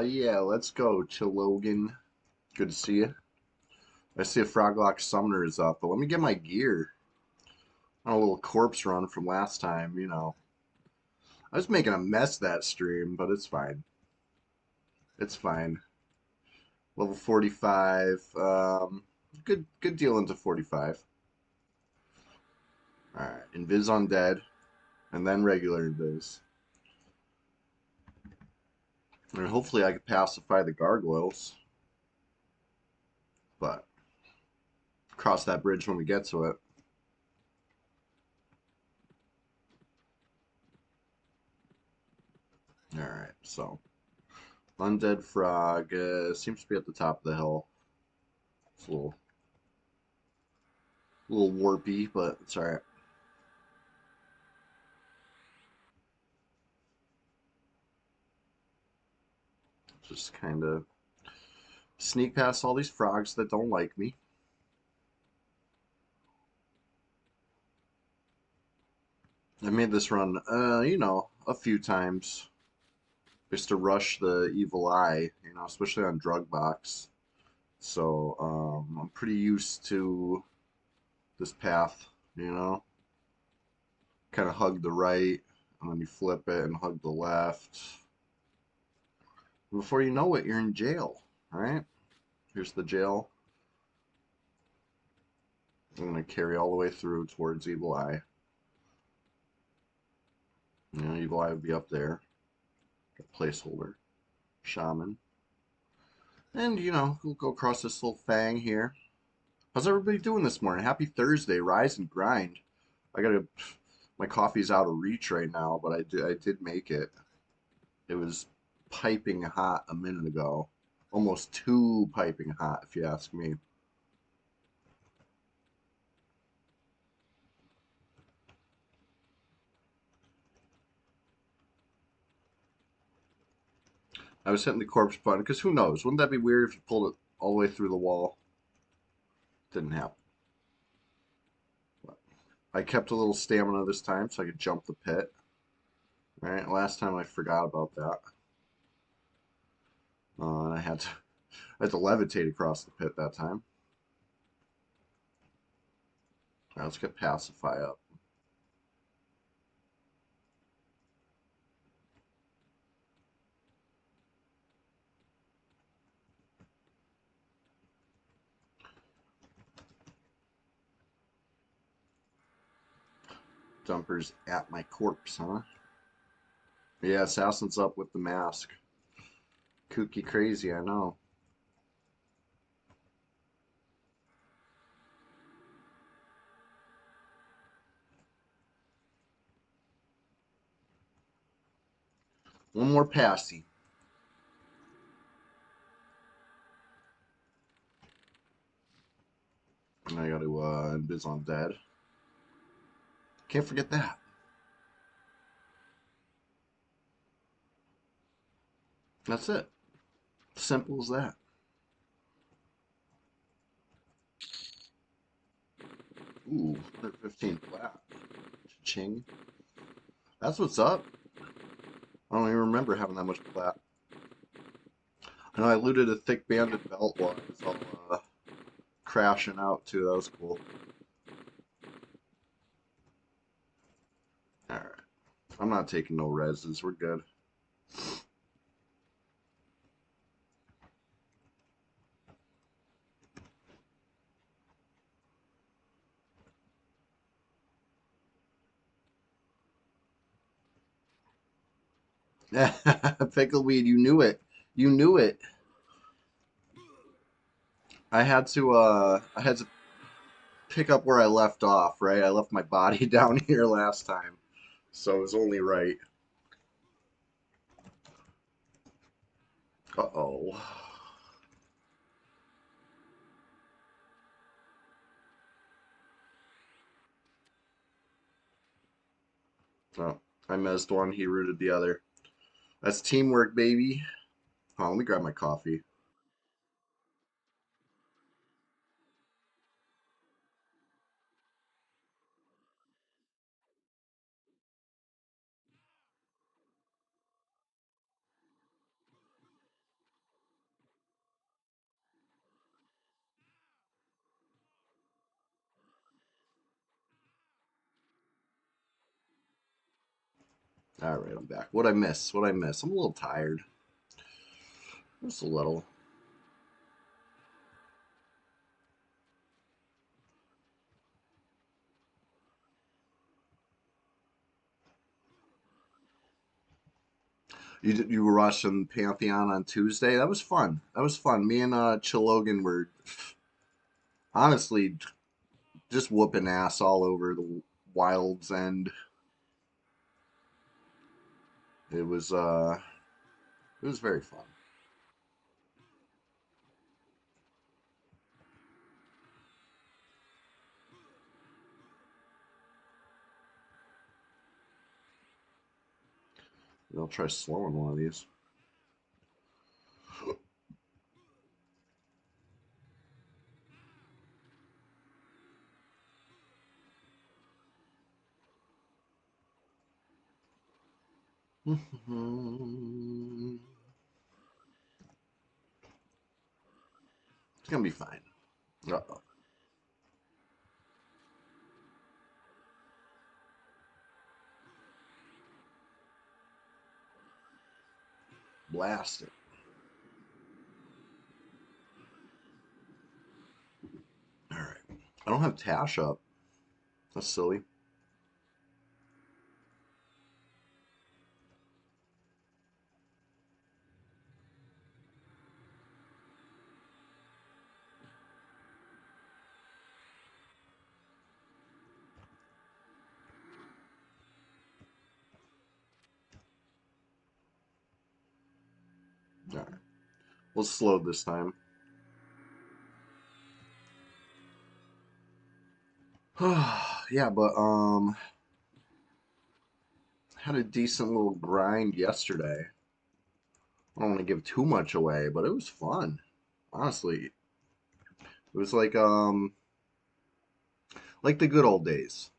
Yeah, let's go, Chilogan. Good to see you. I see a Froglock Summoner is up, but let me get my gear. On a little corpse run from last time. I was making a mess that stream, but it's fine. It's fine. Level 45. Good deal into 45. Alright, Invis Undead, and then regular Invis. And hopefully I can pacify the gargoyles. But cross that bridge when we get to it. Alright, so Undead Frog seems to be at the top of the hill. It's a little warpy, but it's alright. Just kind of sneak past all these frogs that don't like me. I made this run, a few times just to rush the evil eye, especially on drug box. So I'm pretty used to this path, you know. Kind of hug the right, and then you flip it and hug the left. Before you know it, you're in jail, all right? Here's the jail. I'm going to carry all the way through towards Evil Eye. Evil Eye would be up there. Placeholder. Shaman. And, we'll go across this little fang here. How's everybody doing this morning? Happy Thursday. Rise and grind. My coffee's out of reach right now, but I did make it. It was piping hot a minute ago. Almost too piping hot, if you ask me. I was hitting the corpse button because who knows? Wouldn't that be weird if you pulled it all the way through the wall? Didn't happen. But I kept a little stamina this time so I could jump the pit. Right? Last time I forgot about that. And I had to levitate across the pit that time. All right, let's get Pacify up. Dumpers at my corpse, huh? Yeah, Assassin's up with the mask. Kooky crazy, I know. One more passy. And I got to Invis on dead. Can't forget that. That's it. Simple as that. Ooh, 115 flat. Ching. That's what's up. I don't even remember having that much flat. I know I looted a thick banded belt while I was all crashing out too. That was cool. Alright. I'm not taking no reses. We're good. Pickleweed, you knew it. You knew it. I had to pick up where I left off, right? I left my body down here last time. So it was only right. Uh-oh. Oh, I missed one. He rooted the other. That's teamwork, baby. Oh, let me grab my coffee. All right, I'm back. What I miss? What I miss? I'm a little tired. Just a little. You were watching Pantheon on Tuesday. That was fun. That was fun. Me and Chilogan were honestly just whooping ass all over the Wild's End. It was uh it was very fun. I'll try slowing one of these. It's gonna be fine. Uh-oh. Blast it. All right. I don't have Tash up. That's silly. All right. We'll slow this time. Yeah, but had a decent little grind yesterday. I don't want to give too much away, but it was fun. Honestly, it was like the good old days.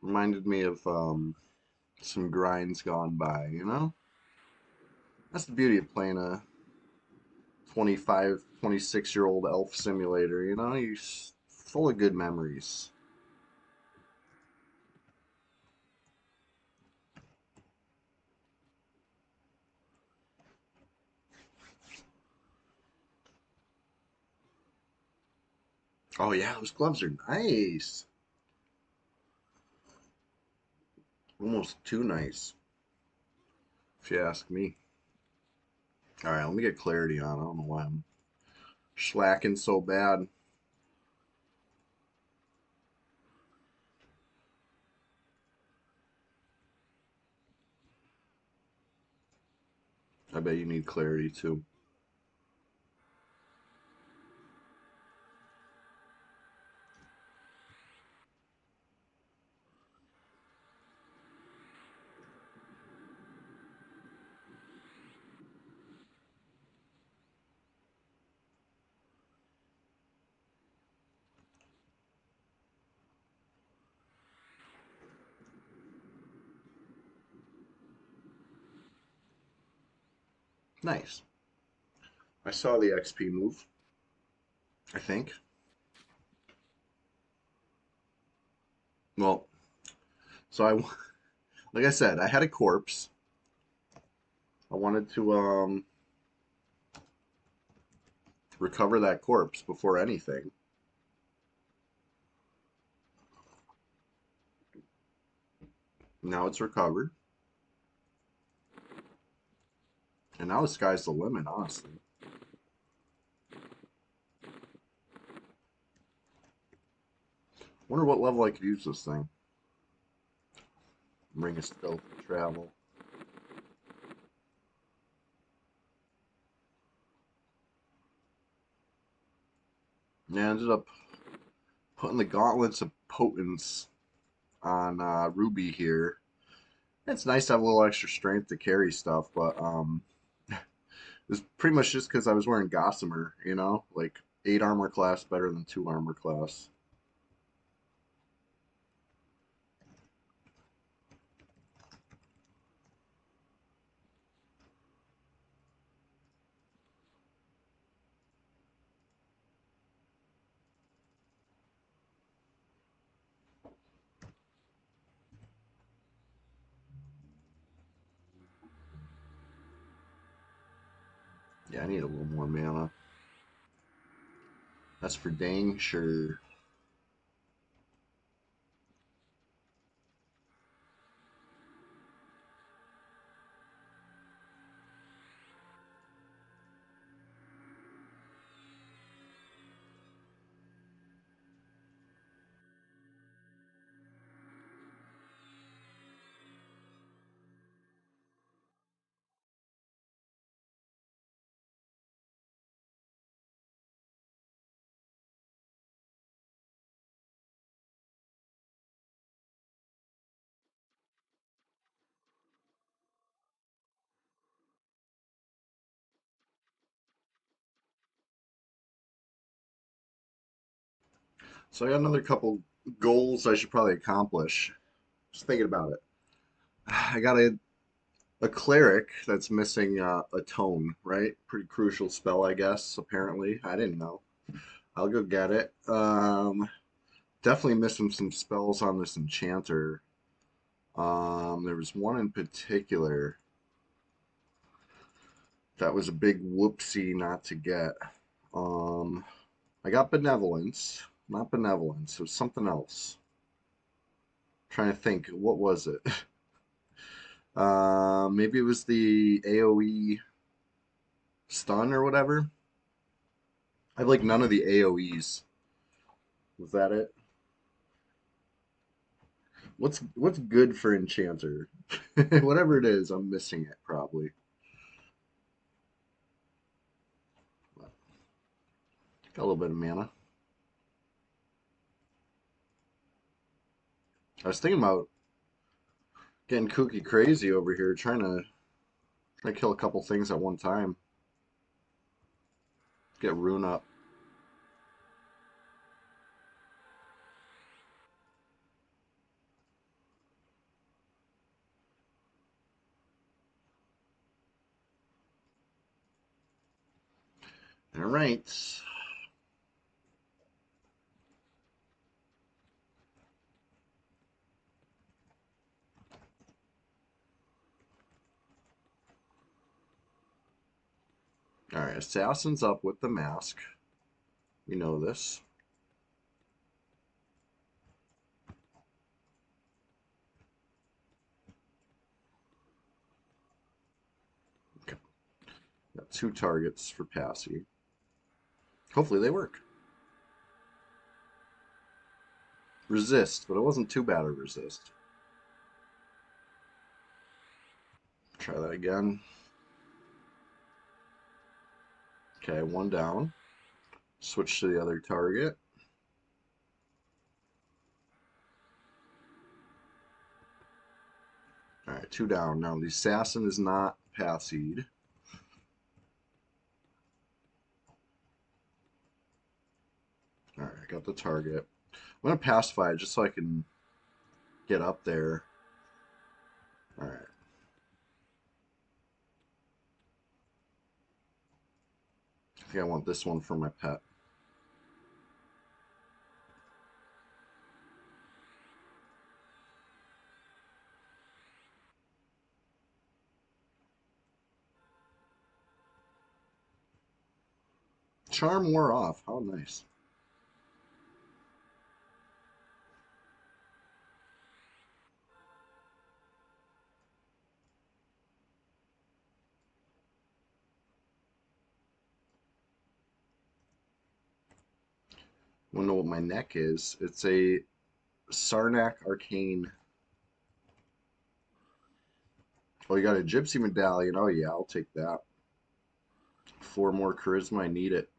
Reminded me of some grinds gone by, you know? That's the beauty of playing a 25, 26-year-old elf simulator, you know? You're full of good memories. Oh yeah, those gloves are nice. Almost too nice, if you ask me. All right, let me get clarity on. I don't know why I'm slacking so bad. I bet you need clarity too. Nice. I saw the XP move, I think. Well, so I, like I said, I had a corpse. I wanted to recover that corpse before anything. Now it's recovered, and now the sky's the limit, honestly. Wonder what level I could use this thing. Ring of stealth travel. Yeah, I ended up putting the gauntlets of potence on Ruby here. It's nice to have a little extra strength to carry stuff, but it was pretty much just because I was wearing Gossamer, you know, like 8 armor class better than 2 armor class. Yeah, I need a little more mana. That's for dang sure. So I got another couple goals I should probably accomplish. Just thinking about it. I got a cleric that's missing a tone, right? Pretty crucial spell, I guess. Apparently, I didn't know. I'll go get it. Definitely missing some spells on this enchanter. There was one in particular that was a big whoopsie not to get. Um, I got benevolence, not benevolence. It was something else. Trying to think, what was it? Maybe it was the AOE stun or whatever. I have like none of the AOEs. Was that it? What's good for enchanter? Whatever it is, I'm missing it probably. Got a little bit of mana. I was thinking about getting kooky crazy over here, trying to kill a couple things at one time. Get rune up. All right. All right. Assassin's up with the mask. We know this. Okay. Got two targets for Passy. Hopefully they work. Resist, but it wasn't too bad a resist. Try that again. Okay, one down. Switch to the other target. All right, two down. Now the assassin is not passied. All right, I got the target. I'm gonna pacify it just so I can get up there. All right. I think I want this one for my pet. Charm wore off. How nice. I don't know what my neck is. It's a Sarnak Arcane. Oh, you got a Gypsy Medallion. Oh, yeah, I'll take that. Four more charisma. I need it.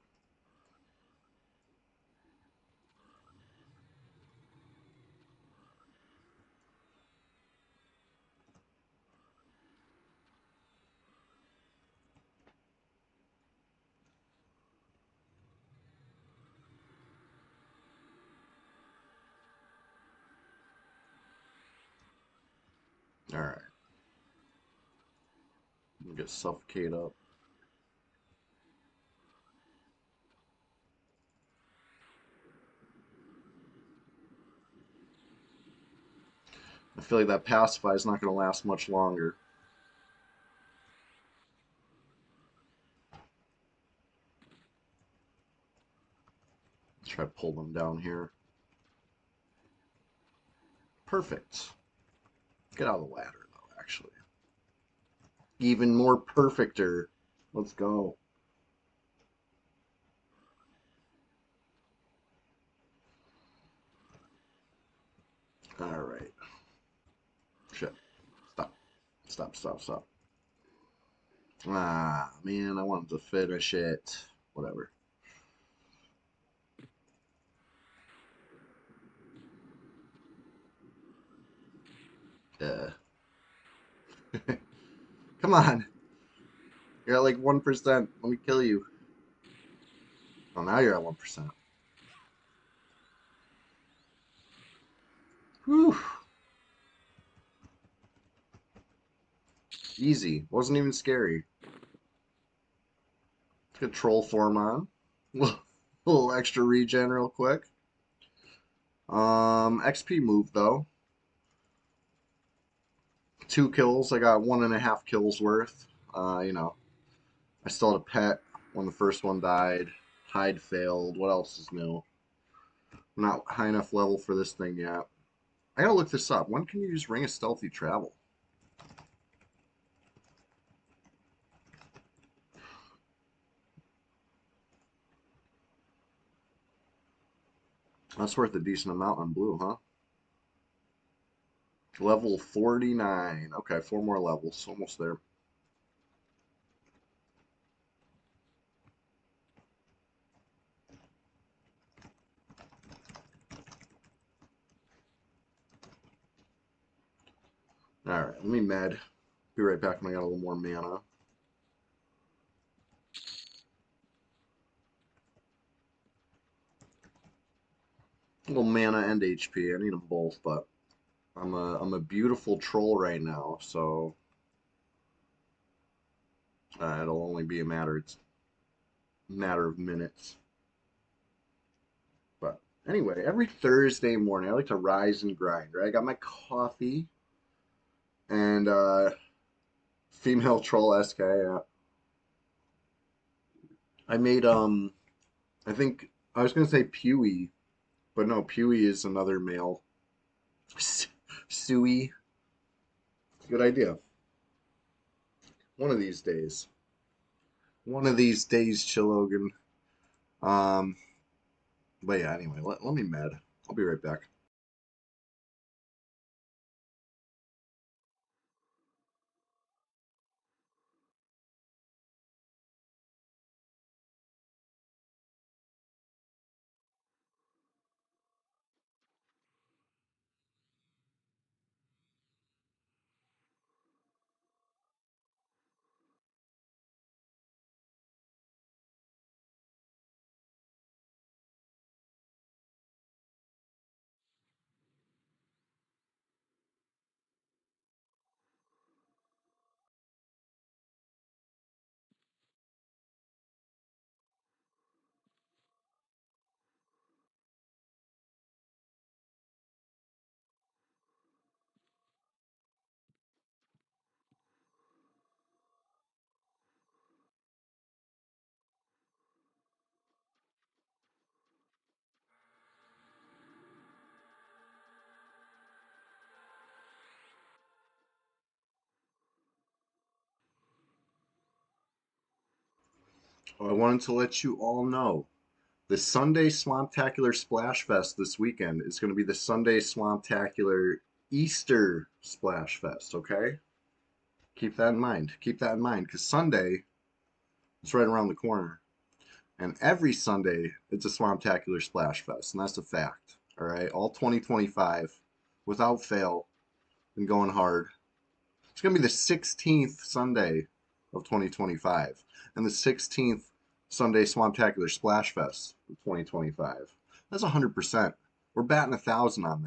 All right. Get suffocate up. I feel like that pacify is not going to last much longer. Try to pull them down here. Perfect. Get out of the ladder, though, actually. Even more perfecter. Let's go. All right. Shit. Stop. Stop, stop, stop. Ah, man, I wanted to finish it. Whatever. Uh. Come on. You're at like 1%. Let me kill you. Oh, now you're at 1%. Whew. Easy. Wasn't even scary. Get troll form on. Little extra regen real quick. XP move though. 2 kills. I got 1.5 kills worth. You know, I still had a pet when the first one died. Hide failed. What else is new? I'm not high enough level for this thing yet. I gotta look this up. When can you use Ring of Stealthy Travel? That's worth a decent amount on blue, huh? Level 49. Okay, 4 more levels. Almost there. Alright, let me med. Be right back when I got a little more mana. A little mana and HP. I need them both, but I'm a beautiful troll right now, so it'll only be a matter of minutes. But anyway, every Thursday morning I like to rise and grind, right? I got my coffee and female troll SK. I made I think I was gonna say Pewee, but no, Pewee is another male. Suey. Good idea. One of these days. One of these days, Chilogan. Um, but yeah, anyway, let me med. I'll be right back. Oh, I wanted to let you all know the Sunday Swamptacular Splash Fest this weekend is going to be the Sunday Swamptacular Easter Splash Fest, okay? Keep that in mind. Keep that in mind because Sunday is right around the corner. And every Sunday, it's a Swamptacular Splash Fest, and that's a fact. All right, all 2025, without fail, been going hard. It's gonna be the 16th Sunday of 2025, and the 16th Sunday Swamptacular Splash Fest of 2025. That's 100%. We're batting 1,000 on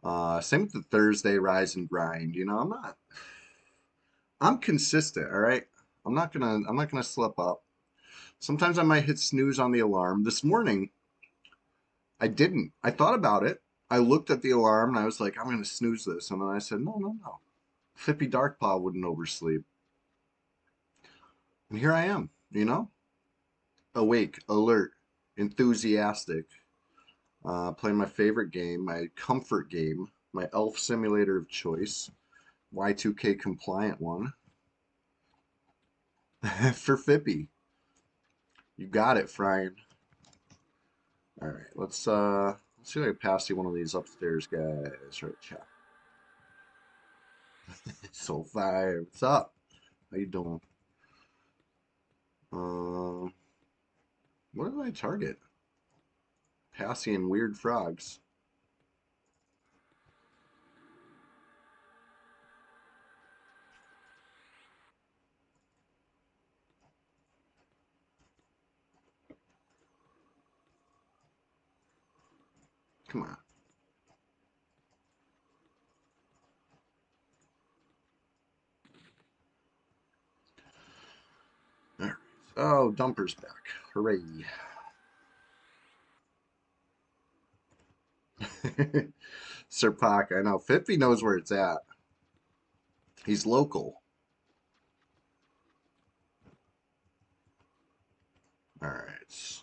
that. Same with the Thursday Rise and Grind. You know, I'm consistent. All right, I'm not gonna slip up. Sometimes I might hit snooze on the alarm. This morning, I didn't. I thought about it. I looked at the alarm and I was like, I'm going to snooze this. And then I said, no, no, no. Fippy Darkpaw wouldn't oversleep. And here I am, awake, alert, enthusiastic. Playing my favorite game, my comfort game, my elf simulator of choice, Y2K compliant one for Fippy. You got it, Frian. All right, let's see if I can pass you one of these upstairs guys. Right, chat. So fire. What's up? How you doing? Uh, what did I target? Passy and weird frogs. Come on. All right. Oh, Dumper's back. Hooray. Sir Pac, I know. Fippy knows where it's at. He's local. All right.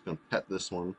Gonna pet this one.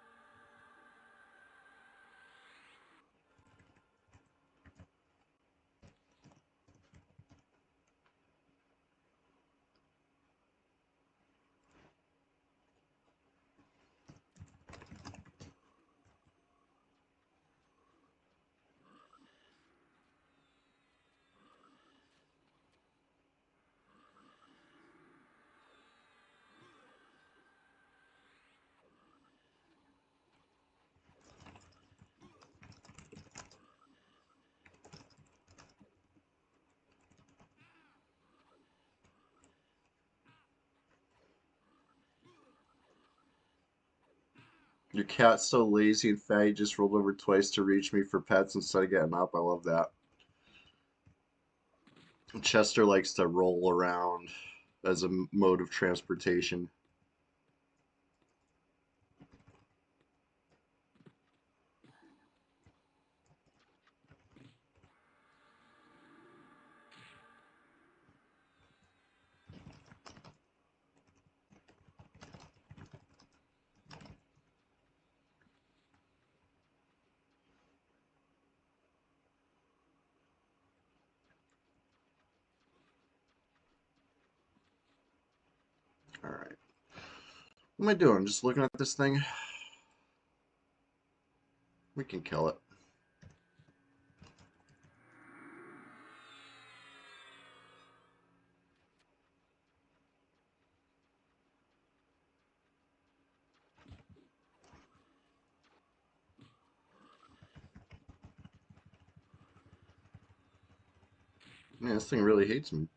Your cat's so lazy and fat, he just rolled over twice to reach me for pets instead of getting up. I love that. Chester likes to roll around as a mode of transportation. All right. What am I doing? Just looking at this thing? We can kill it. Man, this thing really hates me.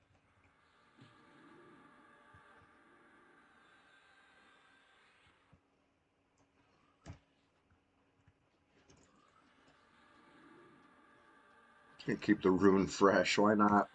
Can't keep the rune fresh. Why not?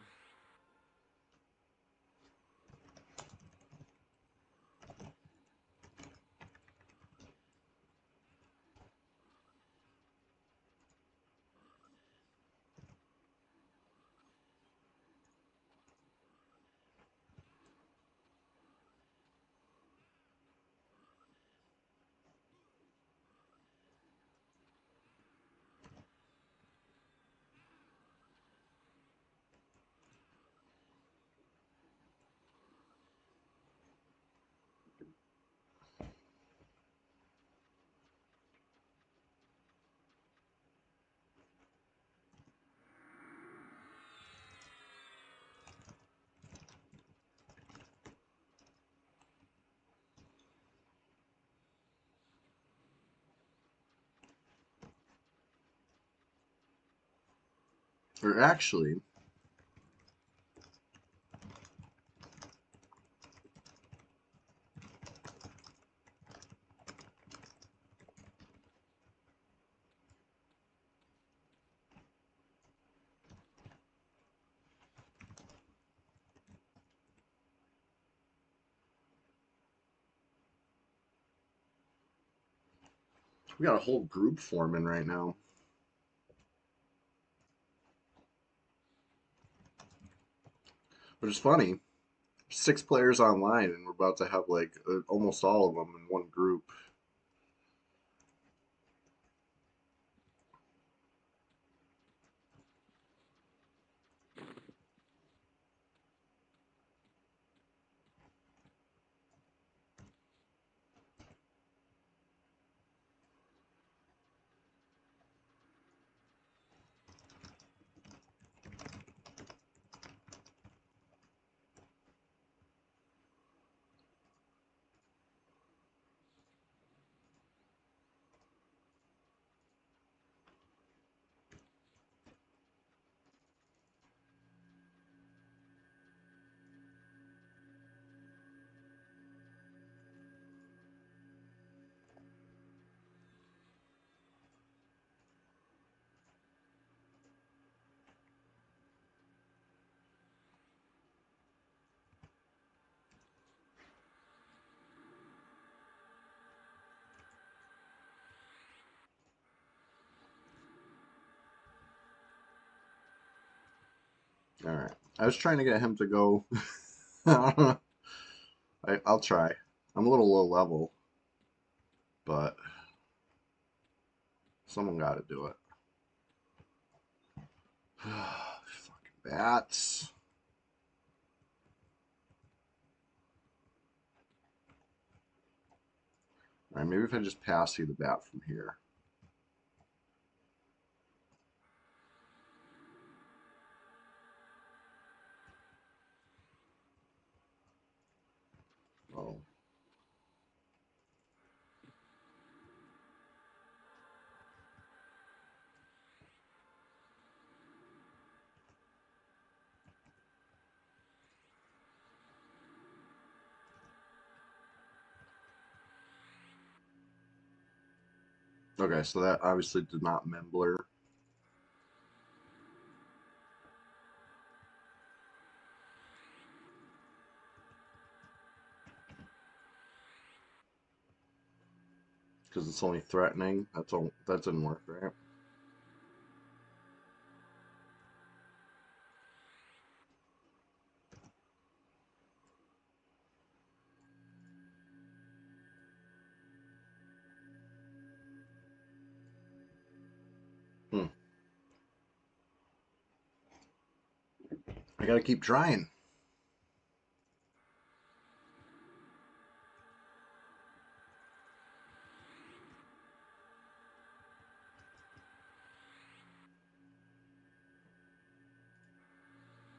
Or actually, we got a whole group forming right now. But it's funny, 6 players online, and we're about to have like almost all of them in one group. All right. I was trying to get him to go. I'll try. I'm a little low level, but someone got to do it. Fucking bats. All right, maybe if I just pass you the bat from here. Oh. Okay, so that obviously did not Membler. Because it's only threatening. That's all. That didn't work, right? Hmm. I gotta keep trying.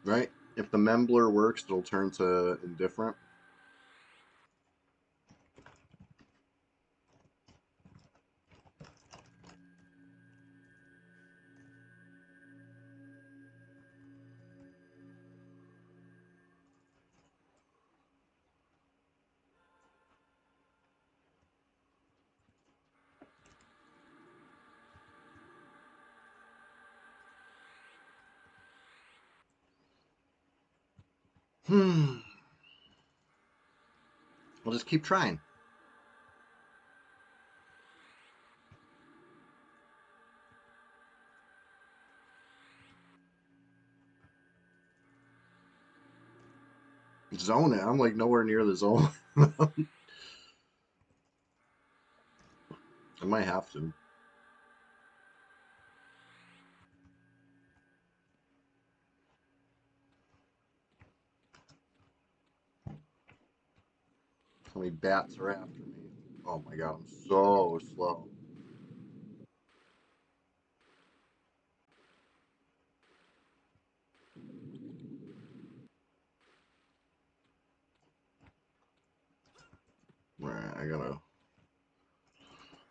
Right? If the Membler works, it'll turn to indifferent. Hmm. I'll just keep trying. Zone it. I'm like nowhere near the zone. I might have to. How many bats are after me? Oh my god, I'm so slow. Right, I gotta.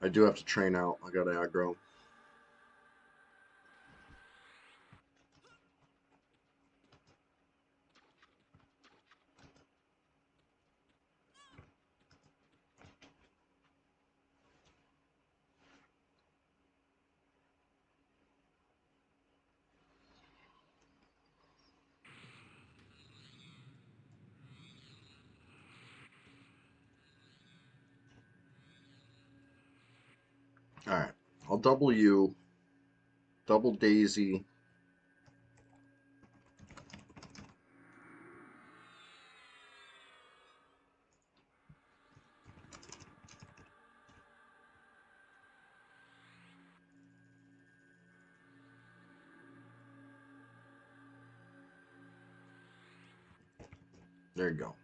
I do have to train out. I gotta aggro. All right, I'll double you, double Daisy. There you go.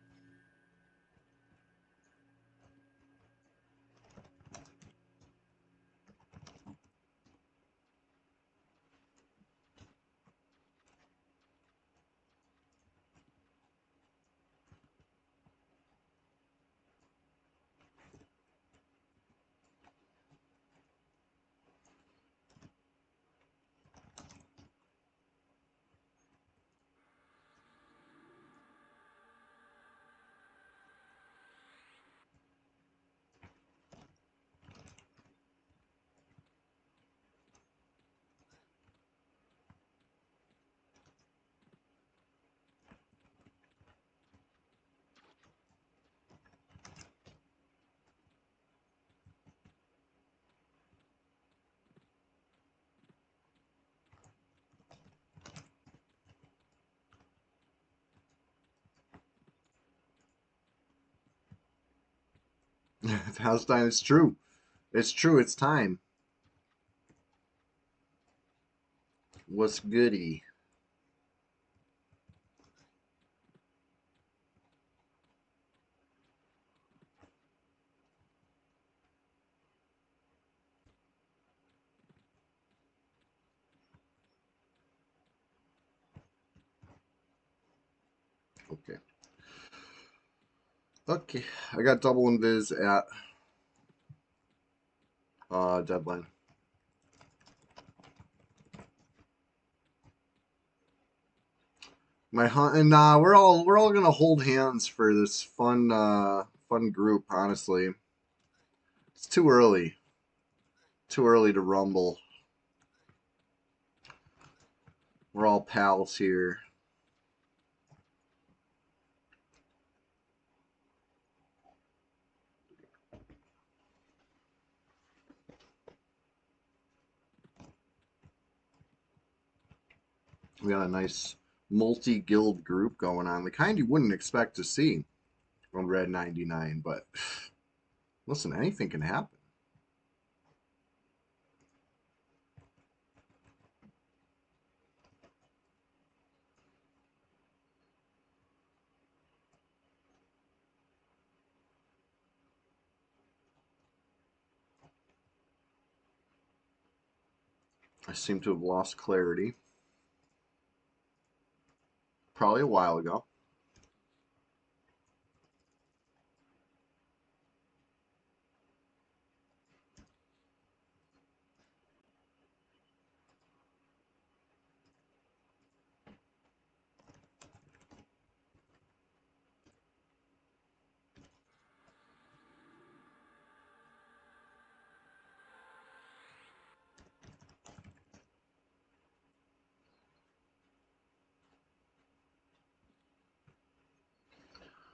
Palestine, it's true. It's true. It's time. What's goody? Okay. Okay. I got double invis at deadline. My hunt and we're all gonna hold hands for this fun group. Honestly, it's too early. Too early to rumble. We're all pals here. We got a nice multi-guild group going on, the kind you wouldn't expect to see on Red 99. But listen, anything can happen. I seem to have lost clarity. Probably a while ago.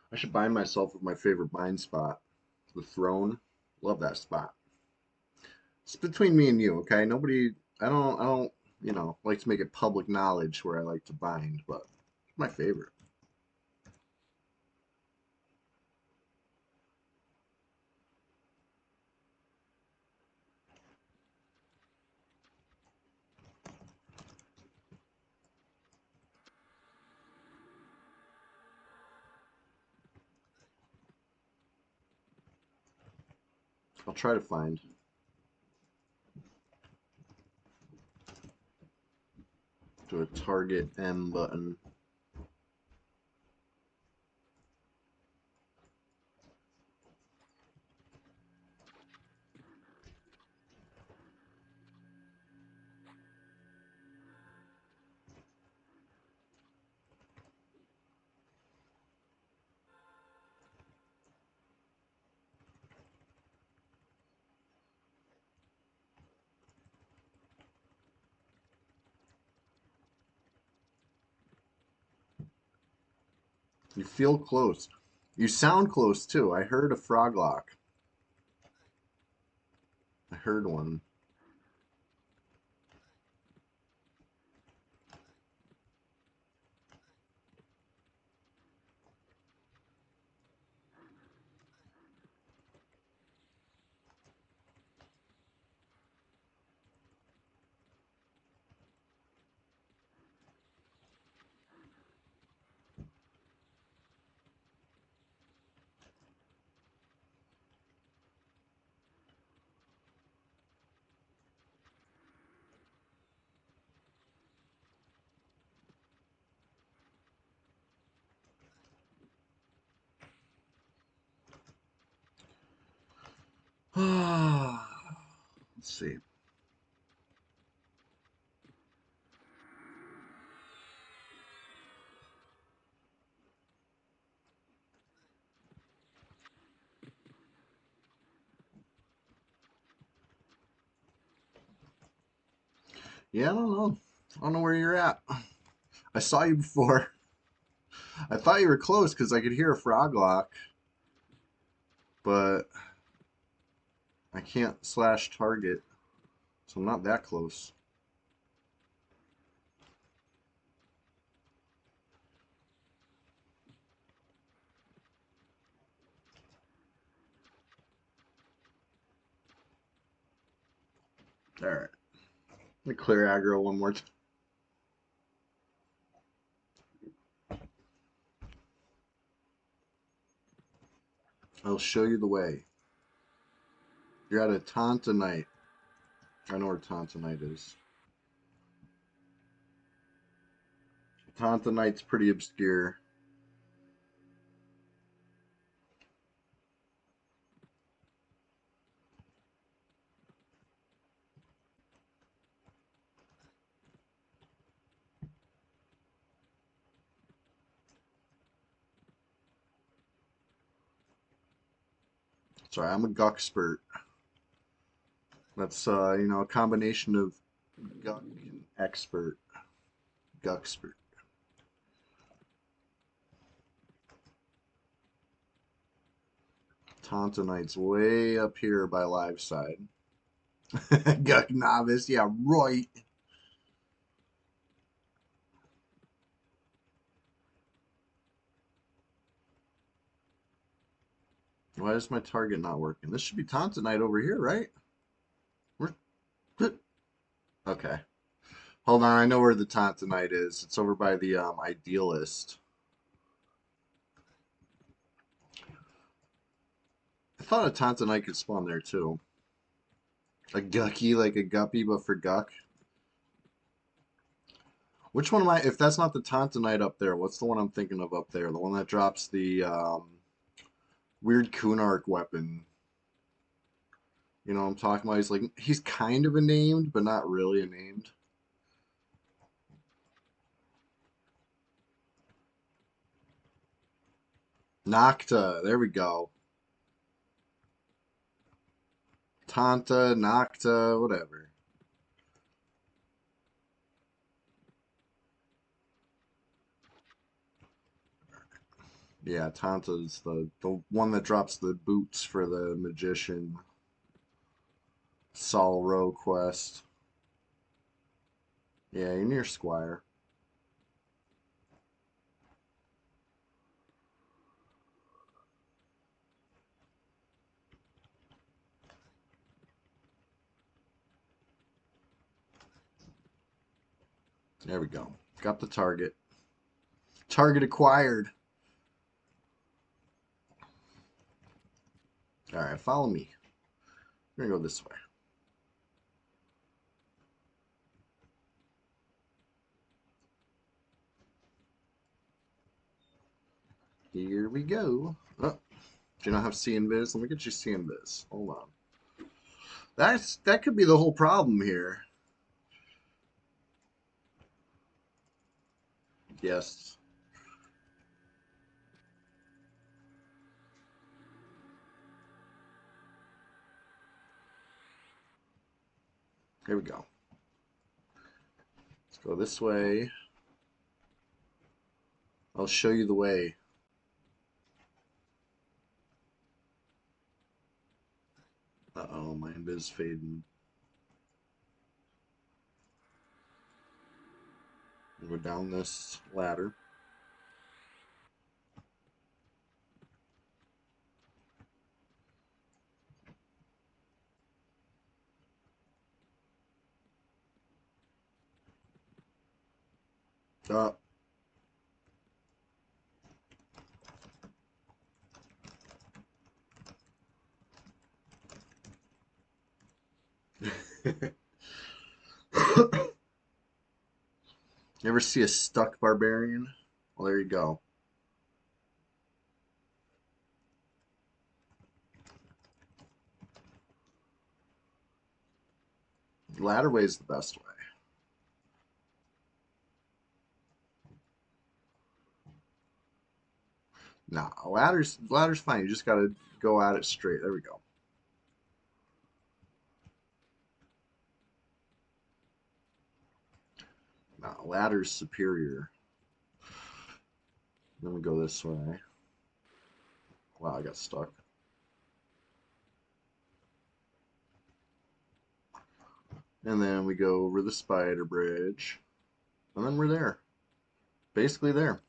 I should bind myself with my favorite bind spot, the throne. Love that spot. It's between me and you, okay? Nobody. I don't. Like to make it public knowledge where I like to bind, but it's my favorite. I'll try to find. Do a target M button. You feel close. You sound close too. I heard a froglock. I heard one. Let's see. Yeah, I don't know. I don't know where you're at. I saw you before. I thought you were close because I could hear a frog lock, but I can't slash target, so I'm not that close. All right. Let me clear aggro one more time. I'll show you the way. You're at a Tontonite. I know where Tontonite is. Tontonite's pretty obscure. Sorry, I'm a Guckspert. That's a combination of Guck and Expert. Guckspert. Tontonite's way up here by live side. Guck novice, yeah, right. Why is my target not working? This should be Tontonite over here, right? Where? Okay. Hold on, I know where the Tontonite is. It's over by the Idealist. I thought a Tontonite could spawn there too. A Gucky, like a Guppy, but for Guck. Which one am I? If that's not the Tontonite up there, what's the one I'm thinking of up there? The one that drops the weird Kunark weapon. You know what I'm talking about? He's kind of a named, but not really a named. Nocta, there we go. Tanta, Nocta, whatever. Yeah, Tanta's the one that drops the boots for the magician. Sol Row quest. Yeah, you're near Squire. There we go. Got the target. Target acquired. All right, follow me. We're gonna go this way. Here we go. Oh, do you not have seeing biz? Let me get you seeing biz. Hold on. That could be the whole problem here. Yes. Here we go. Let's go this way. I'll show you the way. Uh-oh, my invis fading. We'll go down this ladder. Up. You ever see a stuck barbarian? Well, there you go. Ladder way is the best way. Nah, ladder's fine. You just gotta go at it straight. There we go. Nah, ladder's superior. Then we go this way. Wow, I got stuck. And then we go over the spider bridge. And then we're there. Basically there.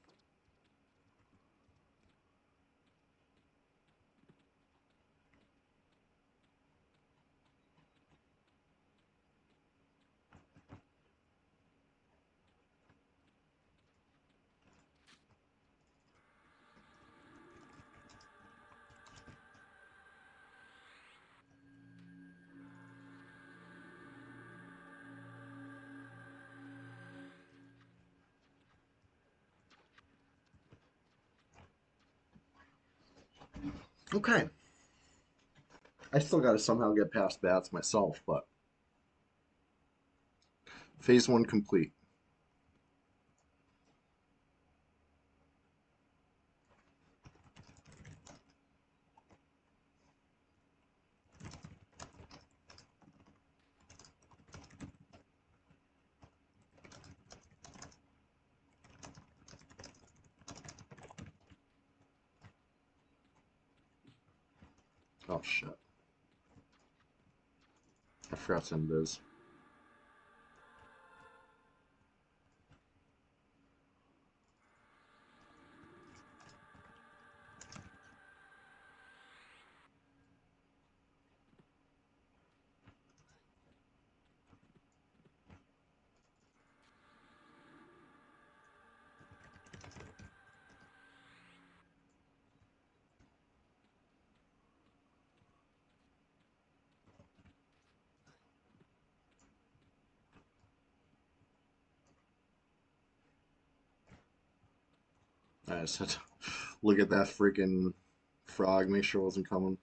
Okay. I still gotta somehow get past bats myself, but phase one complete. Oh shit. I forgot to end this. I just had to look at that freaking frog, make sure it wasn't coming.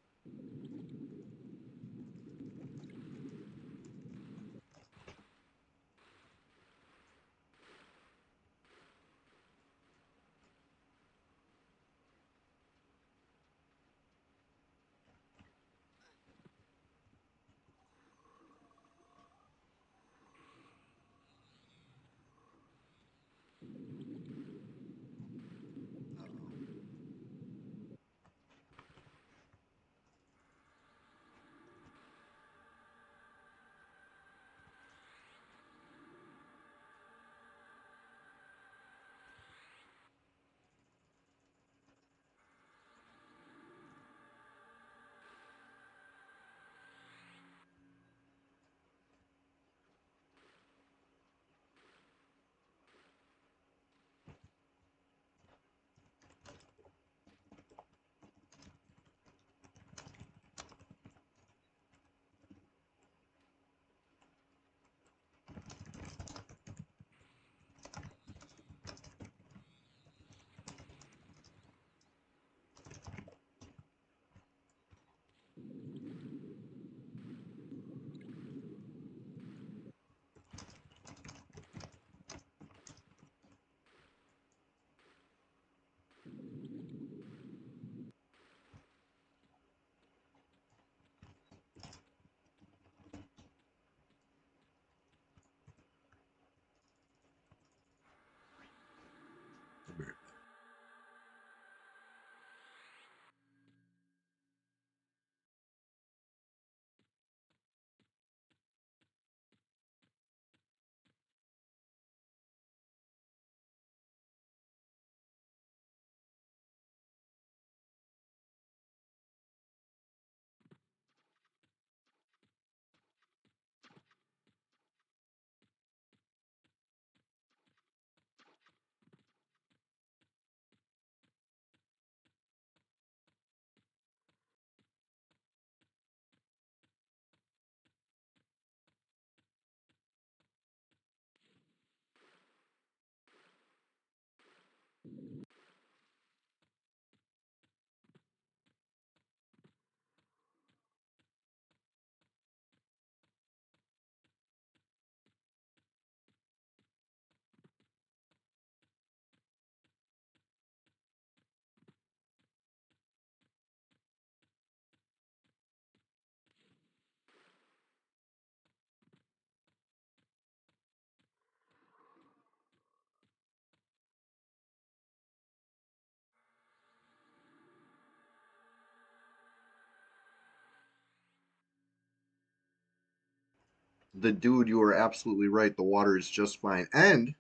The dude, you are absolutely right. The water is just fine. And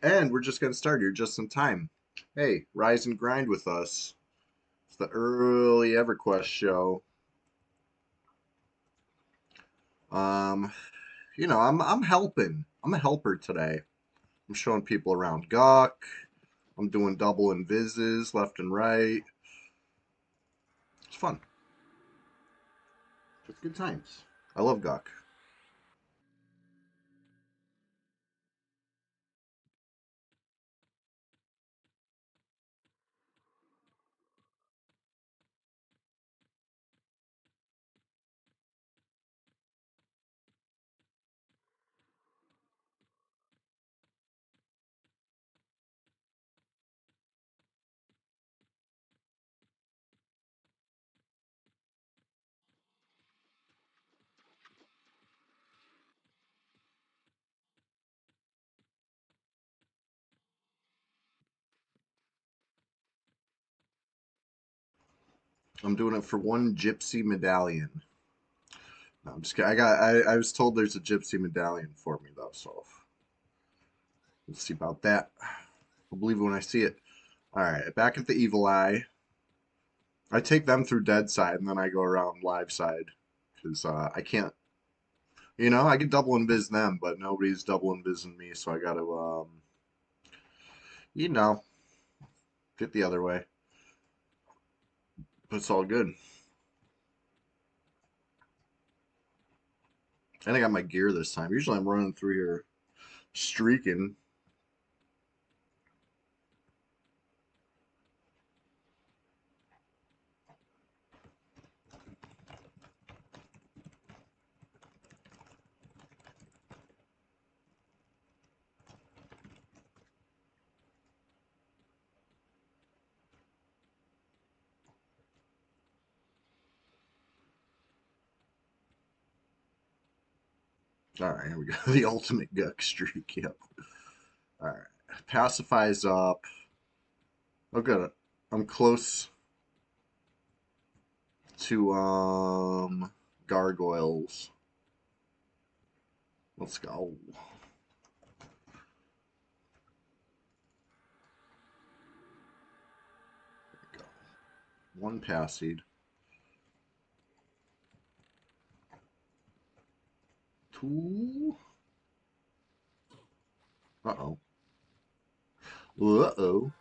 we're just getting started. You're just in time. Hey, rise and grind with us. It's the early EverQuest show. Um, I'm helping. I'm a helper today. I'm showing people around Gawk. I'm doing double invises left and right. It's fun. It's good times. I love Gawk. I'm doing it for one gypsy medallion. No, I'm just kidding. I was told there's a gypsy medallion for me though, so we'll see about that. I'll believe it when I see it. All right, back at the evil eye. I take them through dead side and then I go around live side because I can't. I can double invis them, but nobody's double invising me, so I got to you know, get the other way. But it's all good. And I got my gear this time. Usually I'm running through here streaking. All right, here we go. The ultimate guck streak. Yep. All right. Pacifies up. Oh, good. I'm close to gargoyles. Let's go. Go. One passied. Two. Uh-oh. Uh-oh.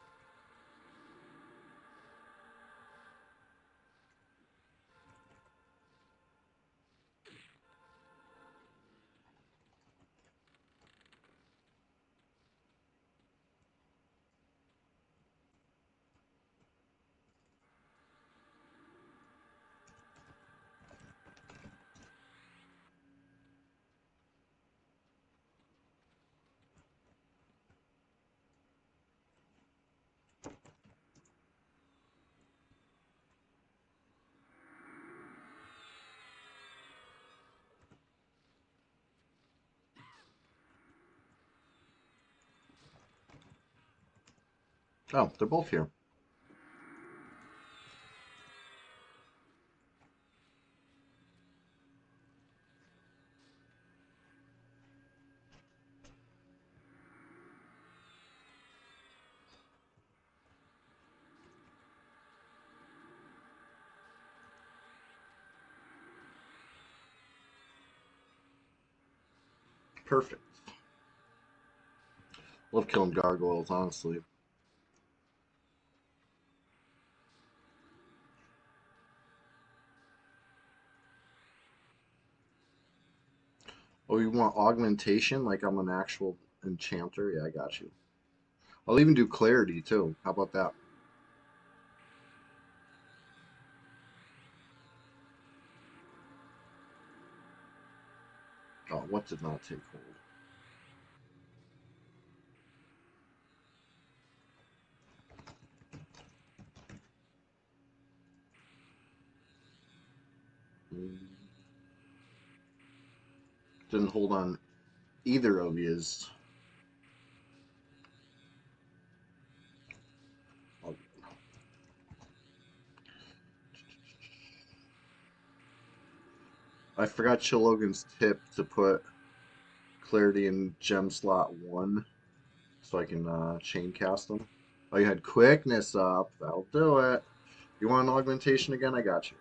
Oh, they're both here. Perfect. Love killing gargoyles, honestly. Oh, you want augmentation? Like I'm an actual enchanter? Yeah, I got you. I'll even do clarity too. How about that? Oh, what did not take hold? Mm, didn't hold on either of yous. Oh, I forgot Chilogan's tip to put clarity in gem slot 1 so I can chain cast them. Oh, you had quickness up. That'll do it. You want an augmentation again? I got you.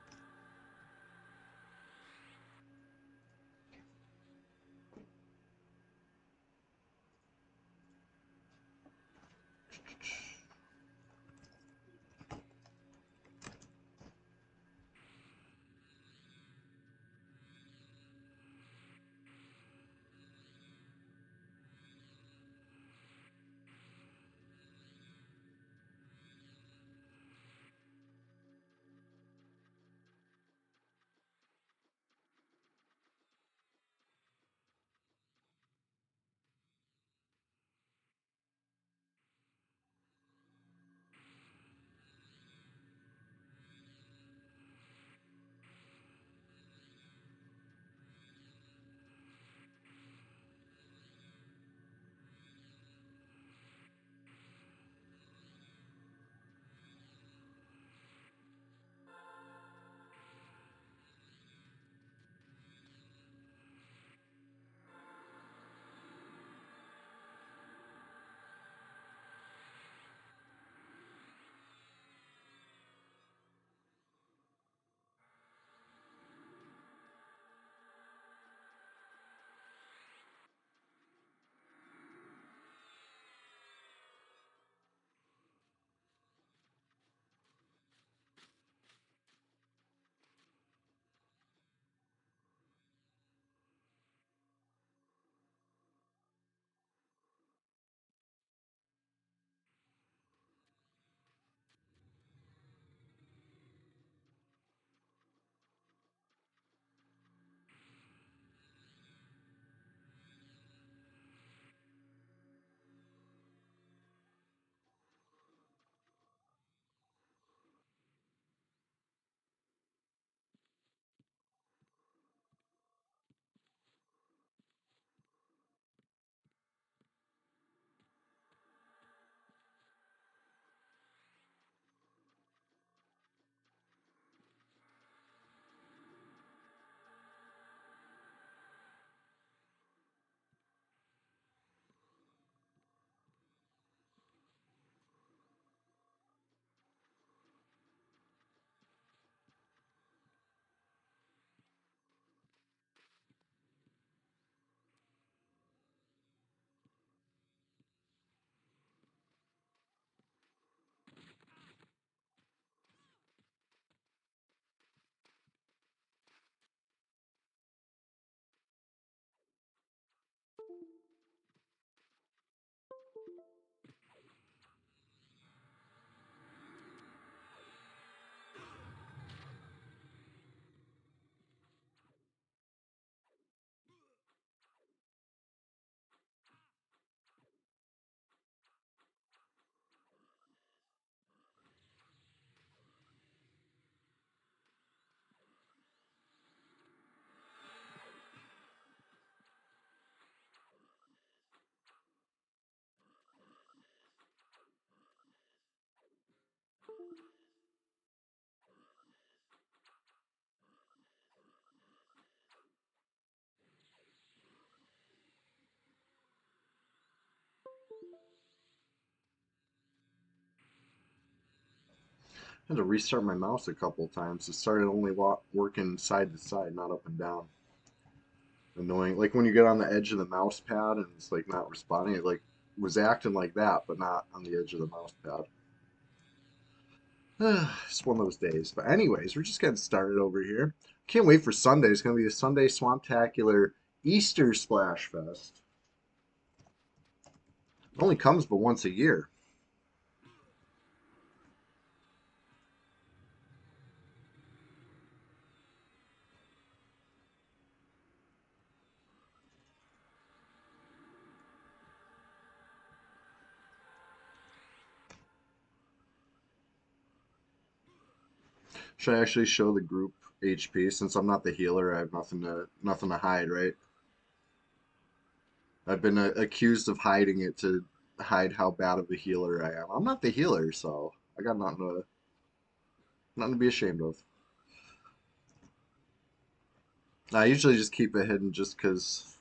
I had to restart my mouse a couple times. It started only working side to side, not up and down. Annoying. Like when you get on the edge of the mouse pad and it's like not responding, it like was acting like that, but not on the edge of the mouse pad. It's one of those days. But anyways, we're just getting started over here. Can't wait for Sunday. It's gonna be the Sunday Swamptacular Easter Splash Fest. It only comes but once a year. Should I actually show the group HP since I'm not the healer? I have nothing to hide, right? I've been accused of hiding it to hide how bad of a healer I am. I'm not the healer, so I got nothing to be ashamed of. I usually just keep it hidden just because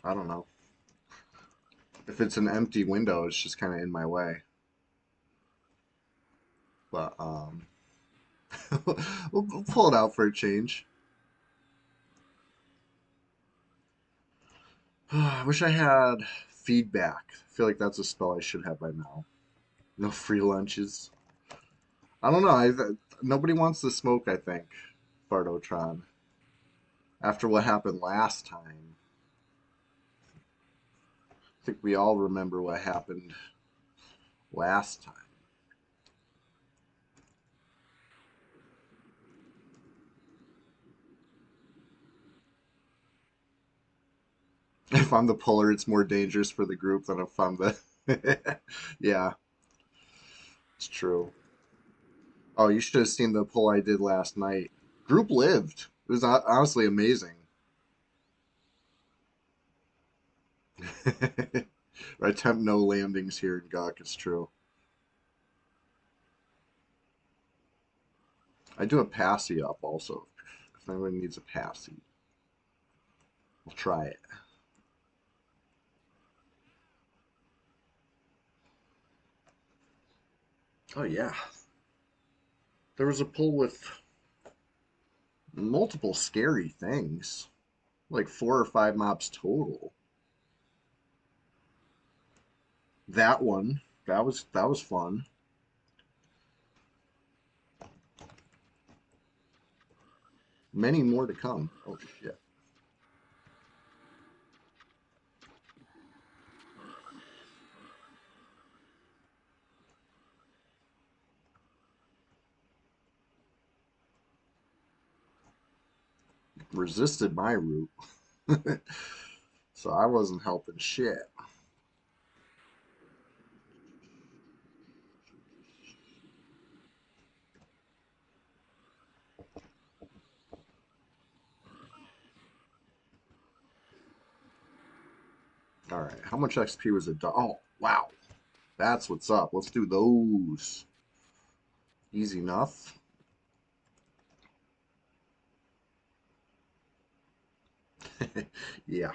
I don't know. If it's an empty window, it's just kind of in my way. But we'll pull it out for a change. I wish I had feedback. I feel like that's a spell I should have by now. No free lunches. I don't know. Nobody wants to smoke, I think, Fardotron. After what happened last time. I think we all remember what happened last time. If I'm the puller, it's more dangerous for the group than if I'm the. Yeah, it's true. Oh, you should have seen the pull I did last night. Group lived. It was honestly amazing. I attempt no landings here in Gawk, it's true. I do a passy up also. If anyone needs a passy, we'll try it. Oh yeah. There was a pull with multiple scary things. Like 4 or 5 mobs total. That one. That was fun. Many more to come. Oh shit. Resisted my route. So I wasn't helping shit. Alright, how much XP was it? Oh, wow. That's what's up. Let's do those. Easy enough. Yeah.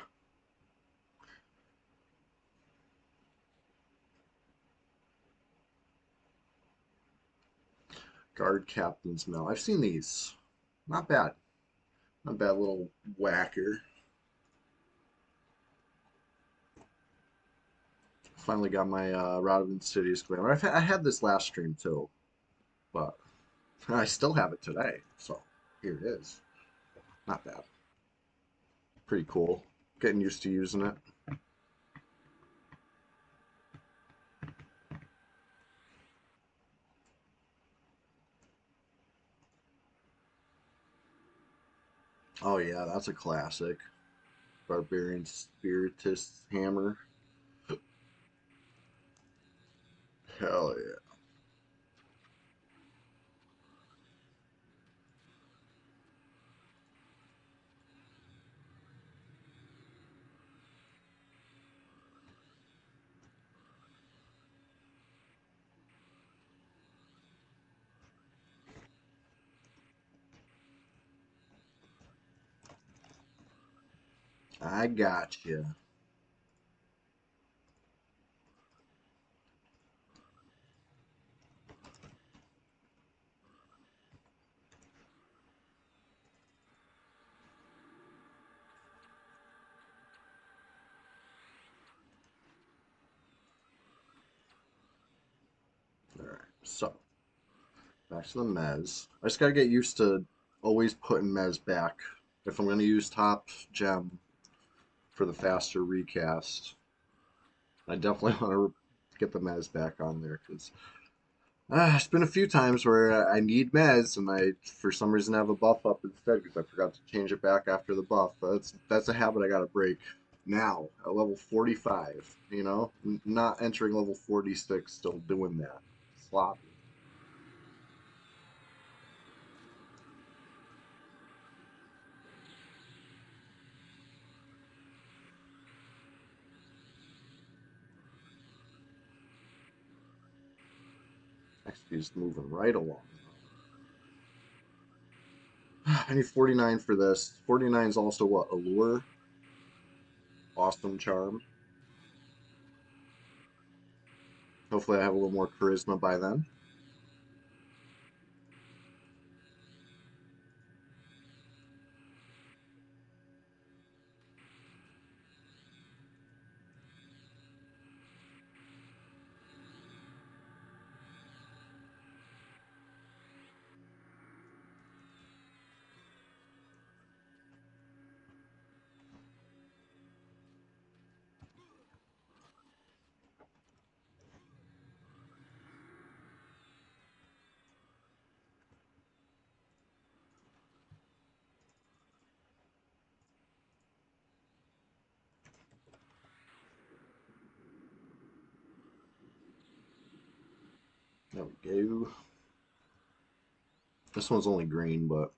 Guard Captain's Mill. I've seen these. Not bad. Not bad little whacker. Finally got my Route of Insidious Glamour. I had this last stream too, but I still have it today. So here it is. Not bad. Pretty cool. Getting used to using it. Oh yeah, that's a classic. Barbarian Spiritist Hammer. Hell yeah. I got you. All right. So back to the Mez. I just gotta get used to always putting Mez back. If I'm gonna use top gem for the faster recast, I definitely want to get the Mez back on there because it's been a few times where I need Mez and I, for some reason, have a buff up instead because I forgot to change it back after the buff. That's a habit I got to break now at level 45. Not entering level 46, still doing that. Sloppy. XP's moving right along. I need 49 for this. 49 is also what? Allure? Awesome charm. Hopefully I have a little more charisma by then. There we go. This one's only green, but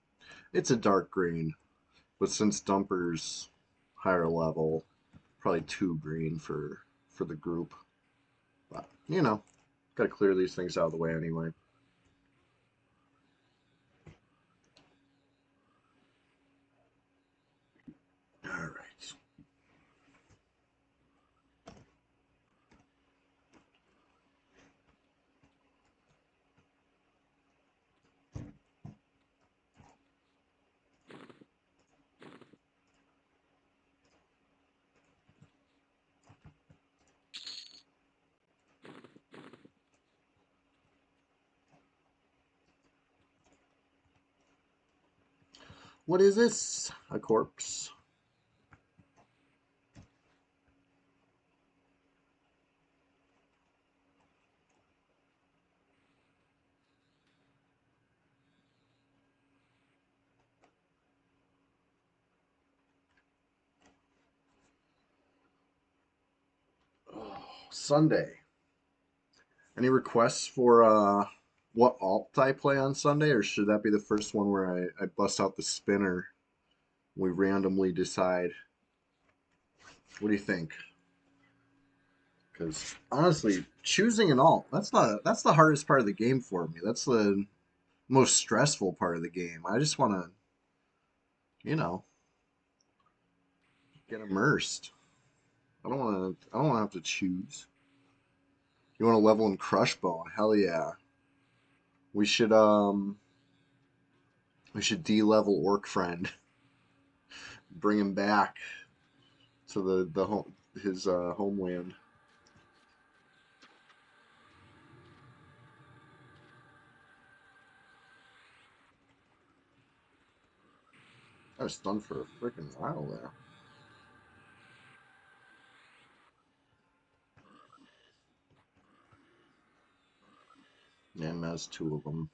it's a dark green. But since Dumper's higher level, probably too green for the group. But you know, gotta clear these things out of the way anyway. All right. What is this? A corpse? Oh, Sunday. Any requests for what alt I play on Sunday, or should that be the first one where I bust out the spinner? We randomly decide. What do you think? Because honestly, choosing an alt, that's the hardest part of the game for me. That's the most stressful part of the game. I just want to, you know, get immersed. I don't want to have to choose. You want to level in Crush Bone? Hell yeah. We should um we should de-level Orc Friend. Bring him back to the home his homeland. I was stunned for a freaking while there. And that's two of them.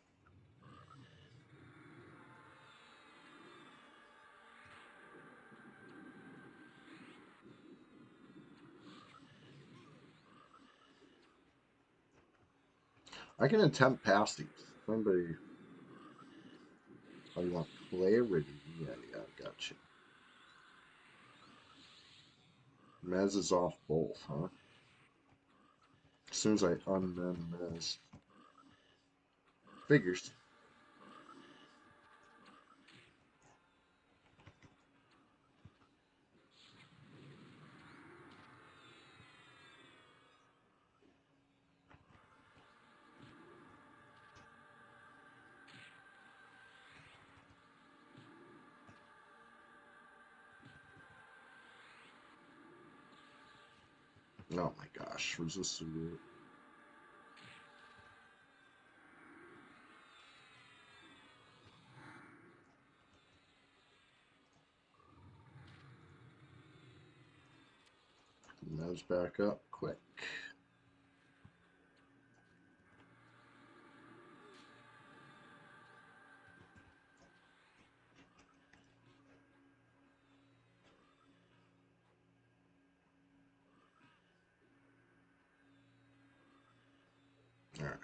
I can attempt past these. If anybody, oh, you want clarity? Yeah, yeah, gotcha. Mez is off both, huh? As soon as I unmem Mez. Figures. Oh my gosh, resist the root. Mez back up quick. Alright.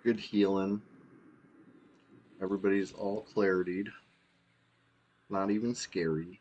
Good healing. Everybody's all clarityed. Not even scary.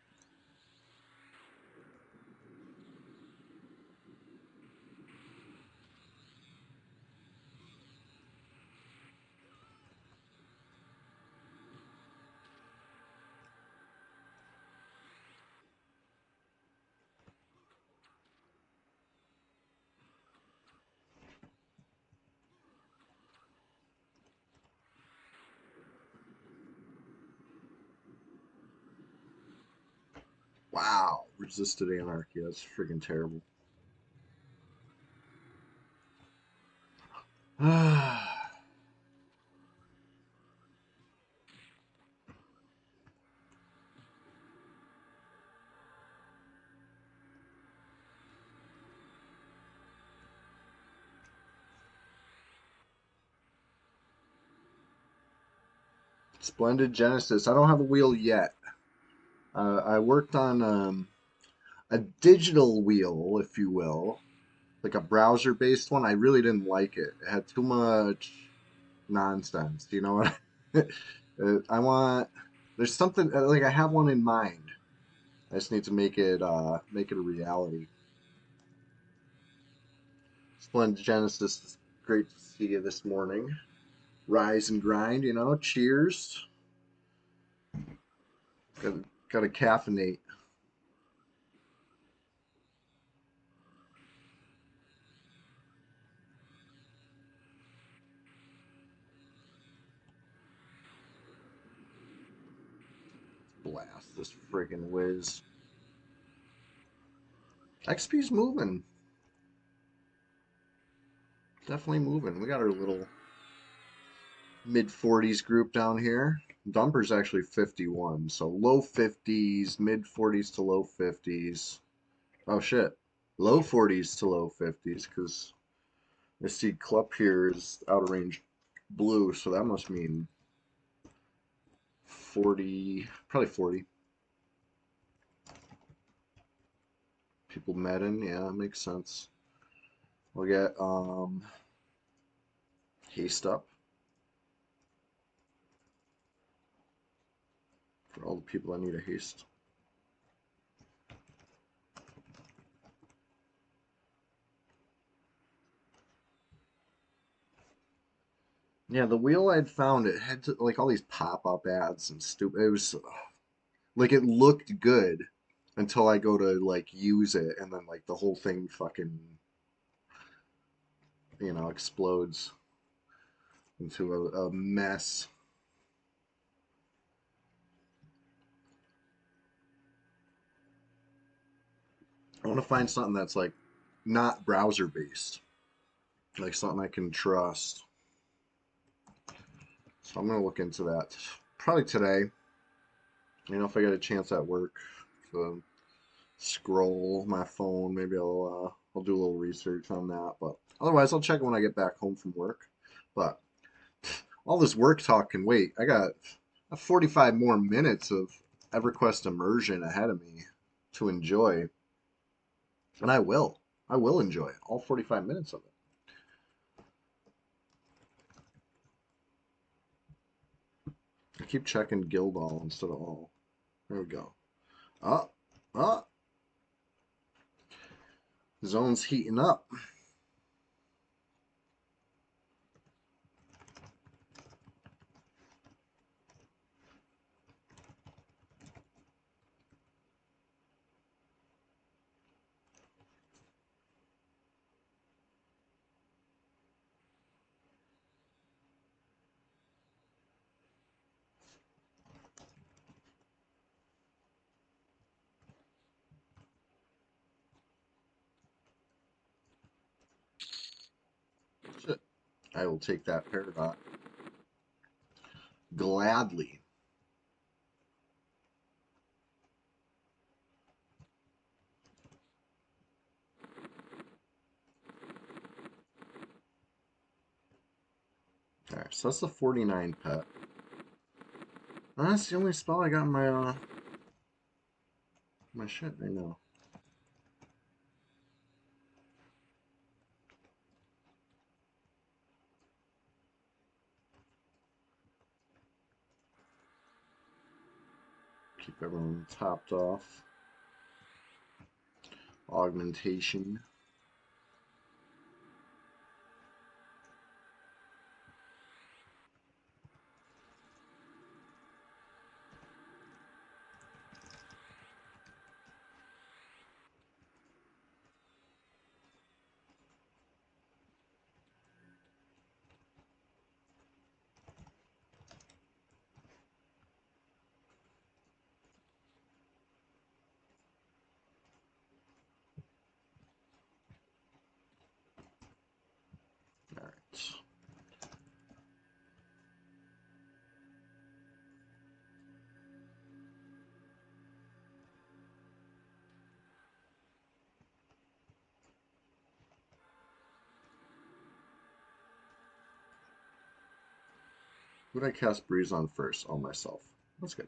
Wow, resisted anarchy. That's freaking terrible. Splendid Genesis. I don't have a wheel yet. I worked on a digital wheel, if you will, like a browser-based one. I really didn't like it. It had too much nonsense. You know what? I want. There's something like I have one in mind. I just need to make it a reality. Splendid Genesis, it's great to see you this morning. Rise and grind, Cheers. Got to caffeinate. Blast this friggin' whiz. XP's moving. Definitely moving. We got our little mid 40s group down here. Dumper's actually 51, so low 50s, mid 40s to low 50s. Oh shit, low 40s to low 50s because I see Club here is out of range blue, so that must mean 40, probably 40 people met in. Yeah, that makes sense. We'll get haste up for all the people that need a haste. Yeah, the wheel I'd found it had like all these pop-up ads and stupid. It was like it looked good until I go to like use it, and then like the whole thing fucking explodes into a mess. I want to find something that's like not browser based, like something I can trust. So I'm gonna look into that probably today. If I get a chance at work to scroll my phone, maybe I'll do a little research on that. But otherwise, I'll check it when I get back home from work. But all this work talk can wait. I got 45 more minutes of EverQuest immersion ahead of me to enjoy, and I will. I will enjoy all 45 minutes of it. I keep checking guild all instead of all. There we go. Ah, ah, zone's heating up. Shit. I will take that paradox gladly. All right, so that's the 49 pet. That's the only spell I got in my shit right now. Keep everyone topped off. Augmentation. Who did I cast Breeze on first? Oh, myself. That's good.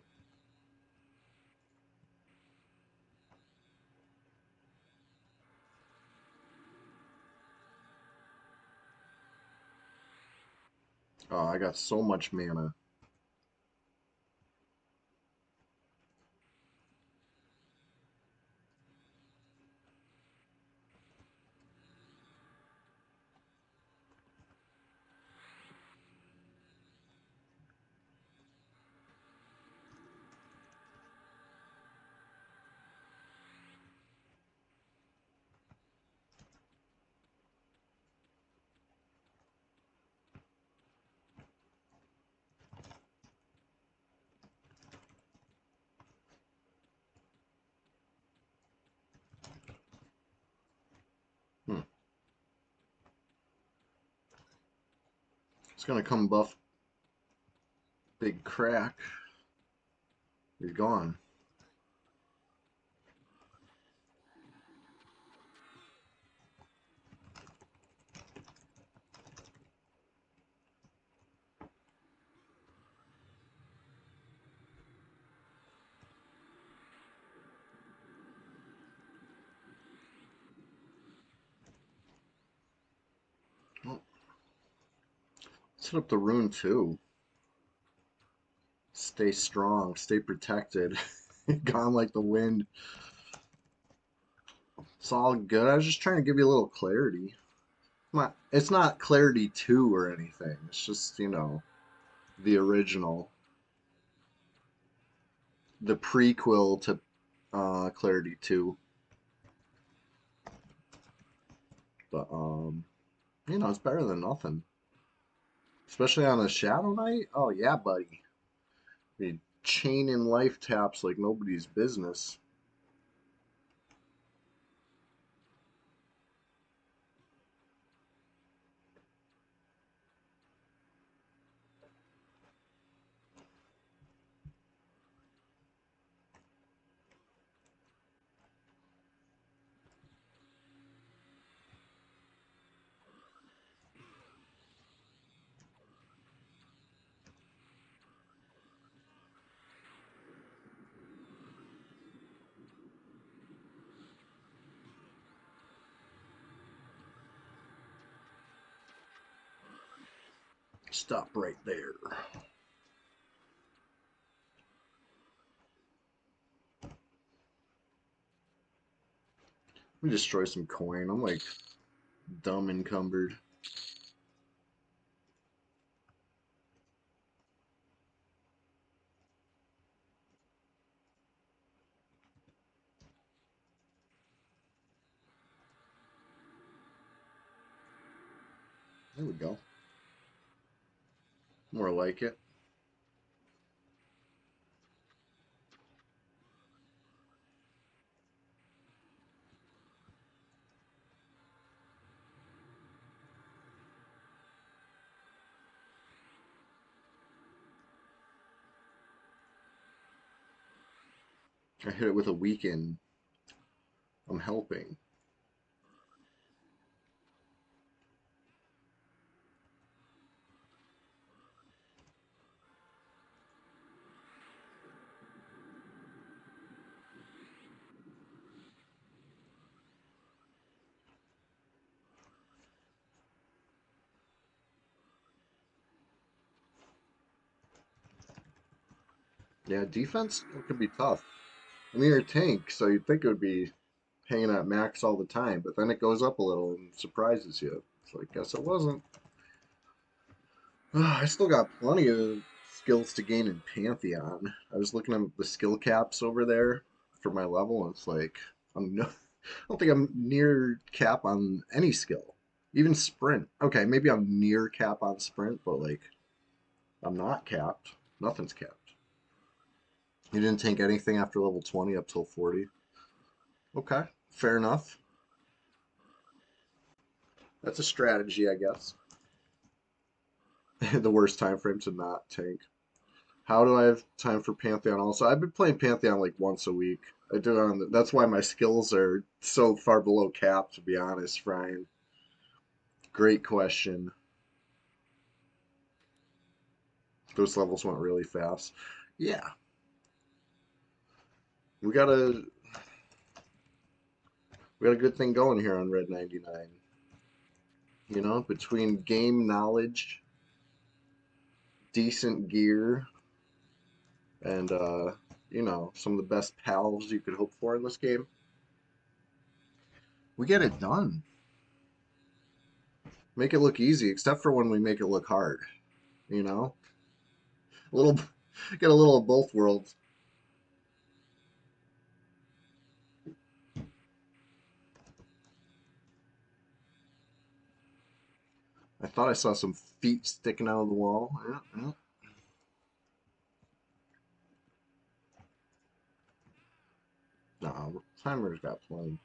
Oh, I got so much mana. Hmm. It's gonna come buff Big Crack. He's gone. Well, set up the rune too. Stay strong, stay protected. Gone like the wind. It's all good. I was just trying to give you a little clarity. It's not Clarity 2 or anything. It's just, the original. The prequel to Clarity 2. But, it's better than nothing. Especially on a Shadow Knight. Oh, yeah, buddy. You chain in life taps like nobody's business. Stop right there. Let me destroy some coin. I'm like dumb encumbered. There we go. More like it. I hit it with a weaken. I'm helping. Yeah, defense it could be tough. I mean, you're a tank, so you'd think it would be hanging at max all the time, but then it goes up a little and surprises you. It's like, guess it wasn't. I still got plenty of skills to gain in Pantheon. I was looking at the skill caps over there for my level, and it's like, I don't think I'm near cap on any skill. Even sprint. Okay, maybe I'm near cap on sprint, but like, I'm not capped. Nothing's capped. You didn't tank anything after level 20 up till 40. Okay, fair enough. That's a strategy, I guess. The worst time frame to not tank. How do I have time for Pantheon also? I've been playing Pantheon like once a week. I do it on that's why my skills are so far below cap, to be honest, Brian. Great question. Those levels went really fast. Yeah, we got a we got a good thing going here on Red 99. You know, between game knowledge, decent gear, and you know, some of the best pals you could hope for in this game, we get it done. Make it look easy, except for when we make it look hard. You know, a little get a little of both worlds. I thought I saw some feet sticking out of the wall. Yeah, yeah. No, timer's got plenty.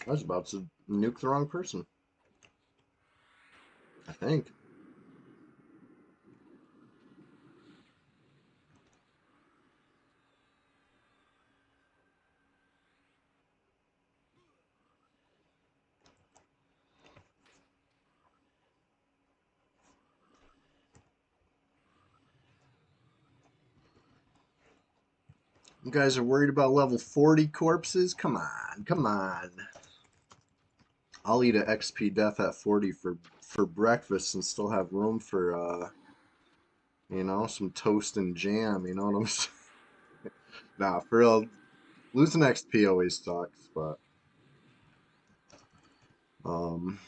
I was about to nuke the wrong person. I think. You guys are worried about level 40 corpses? Come on, come on. I'll eat an XP death at 40 for breakfast and still have room for you know, some toast and jam. You know what I'm saying? Nah, for real. Losing XP always sucks, but um,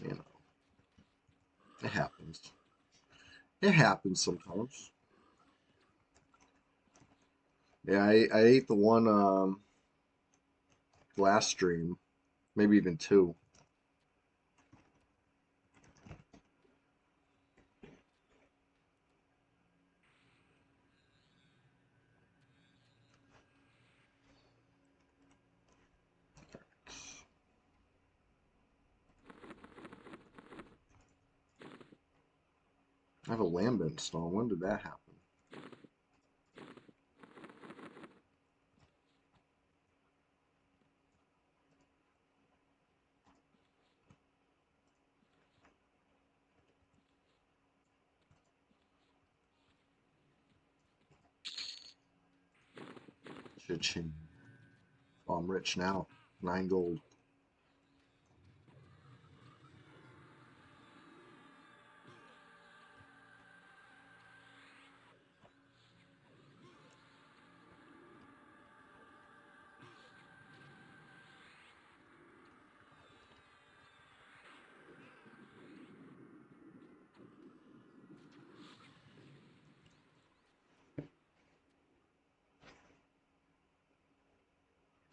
you know, it happens. It happens sometimes. Yeah, I ate the one last stream, maybe even two. I have a lambent stone. When did that happen? Cha-ching. Oh, I'm rich now. 9 gold.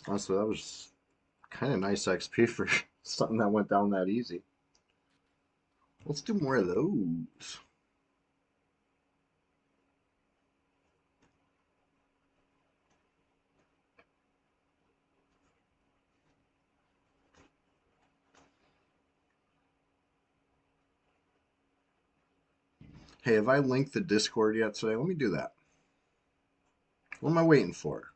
Honestly, that was kind of nice XP for something that went down that easy. Let's do more of those. Hey, have I linked the Discord yet today? Let me do that. What am I waiting for?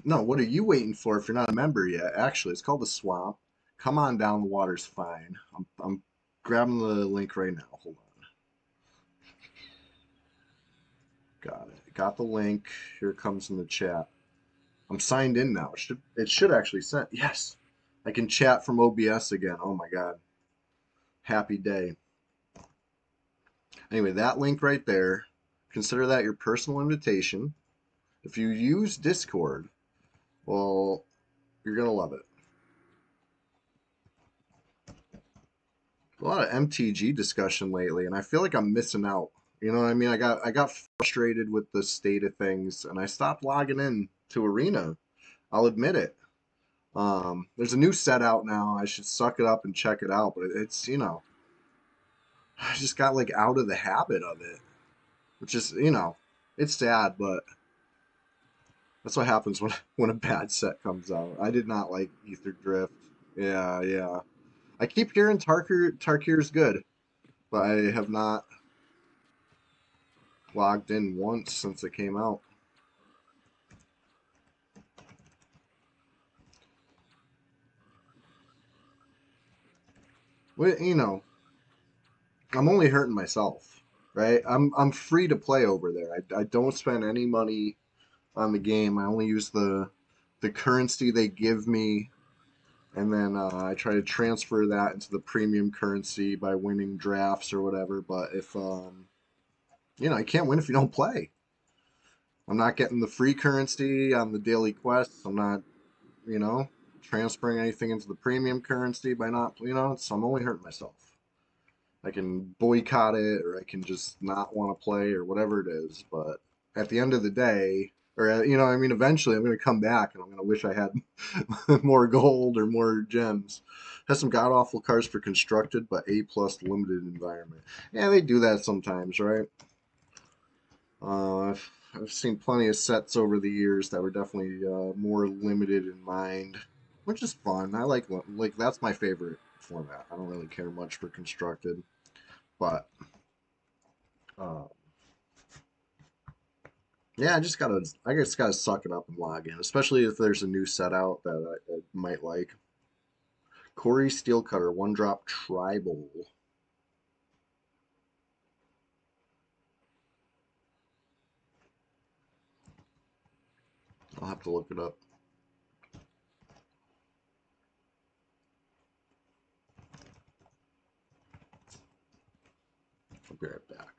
No, what are you waiting for if you're not a member yet? Actually, it's called the Swamp. Come on down, the water's fine. I'm grabbing the link right now. Hold on. Got it. Got the link. Here it comes in the chat. I'm signed in now. It should actually send. Yes. I can chat from OBS again. Oh my God. Happy day. Anyway, that link right there, consider that your personal invitation. If you use Discord, well, you're going to love it. A lot of MTG discussion lately, and I feel like I'm missing out. You know what I mean? I got frustrated with the state of things, and I stopped logging in to Arena. I'll admit it. There's a new set out now. I should suck it up and check it out, but it's I just got like out of the habit of it, which is it's sad, but that's what happens when when a bad set comes out. I did not like Ether Drift. Yeah, yeah. I keep hearing Tarkir's good, but I have not logged in once since it came out. Well, I'm only hurting myself, right? I'm free to play over there. I don't spend any money on the game. I only use the currency they give me, and then I try to transfer that into the premium currency by winning drafts or whatever. But if you can't win if you don't play. I'm not getting the free currency on the daily quests. I'm not, you know, transferring anything into the premium currency by not. So I'm only hurting myself. I can boycott it or I can just not want to play or whatever it is. But at the end of the day, or I mean, eventually I'm going to come back and I'm going to wish I had more gold or more gems. Has some god awful cards for constructed, but A plus limited environment. Yeah, they do that sometimes, right? I've seen plenty of sets over the years that were definitely more limited in mind, which is fun. I like that's my favorite format. I don't really care much for constructed, but uh, yeah, I just gotta suck it up and log in, especially if there's a new set out that I might like. Corey Steelcutter, one drop tribal. I'll have to look it up. I'll be right back.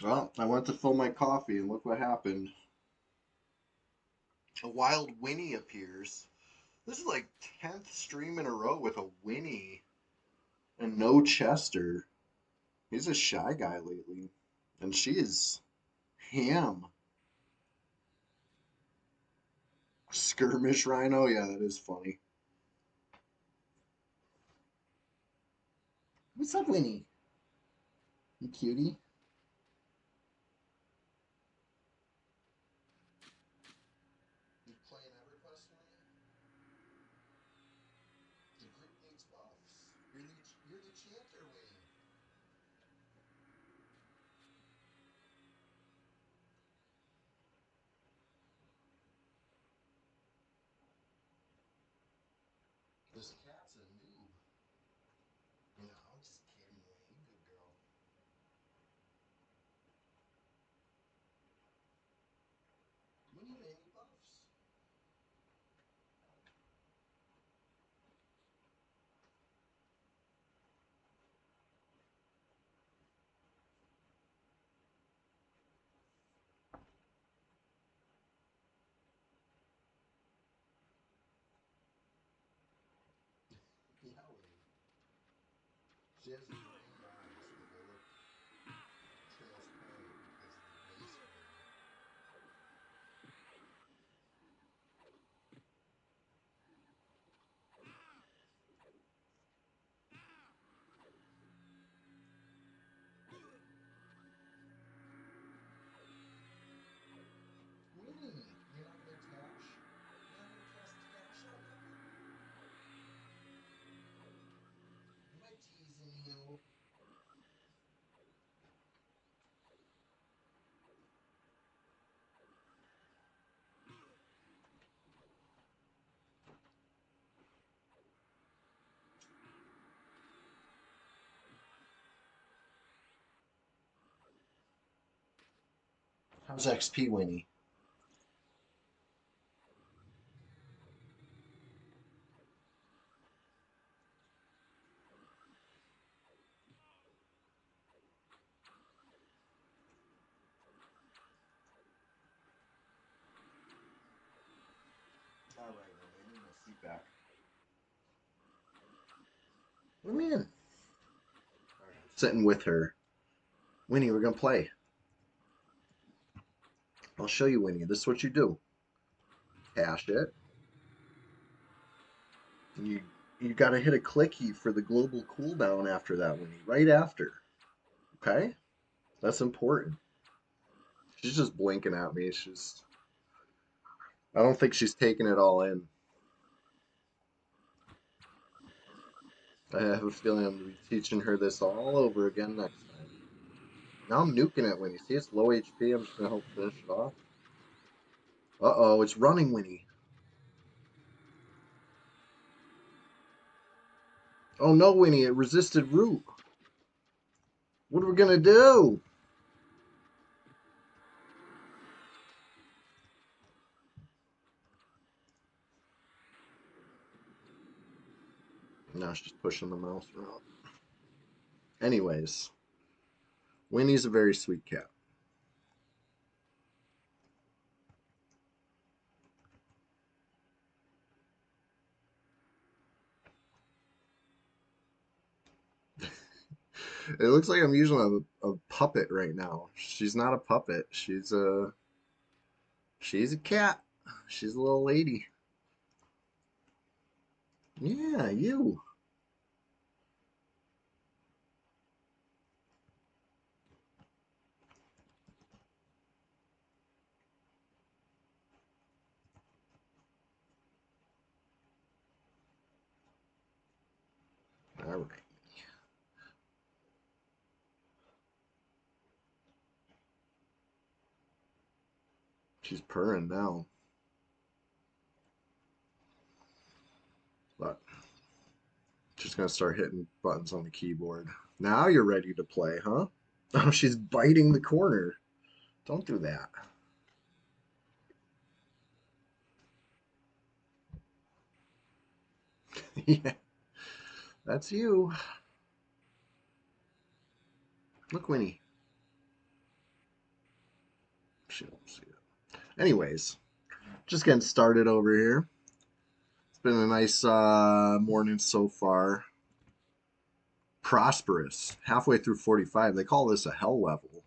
Well, I went to fill my coffee and look what happened. A wild Winnie appears. This is like 10th stream in a row with a Winnie and no Chester. He's a shy guy lately. And she is ham. Skirmish Rhino? Yeah, that is funny. What's up, Winnie? You cutie? You playing EverQuest, Winnie? The group needs buffs. You're the chanter, Winnie. This cat's a noob. No, I'm just kidding, Winnie. Good girl. She has green eyes, but they look transparent because of the base color. Winnie, you're not gonna cash? You're not gonna cash out on me? Am I teasing you? How's XP, Winnie? All right, Winnie, I need my seat back. Let me in. All right, I'm sitting with her. Winnie, we're gonna play. I'll show you, Winnie. This is what you do. Cash it. And you gotta hit a clicky for the global cooldown after that, Winnie. Right after. Okay? That's important. She's just blinking at me. I don't think she's taking it all in. I have a feeling I'm gonna be teaching her this all over again next time. Now I'm nuking it, Winnie. See, it's low HP. I'm just gonna help finish it off. Uh-oh, it's running, Winnie. Oh no, Winnie, it resisted root. What are we gonna do? Now she's pushing the mouse around. Anyways, Winnie's a very sweet cat. It looks like I'm using a puppet right now. She's not a puppet. She's a cat. She's a little lady. Yeah, you. All right. She's purring now, but she's gonna start hitting buttons on the keyboard. Now you're ready to play, huh? Oh, she's biting the corner. Don't do that. Yeah, that's you. Look, Winnie. She don't see it. Anyways, just getting started over here. It's been a nice morning so far. Prosperous. Halfway through 45. They call this a hell level.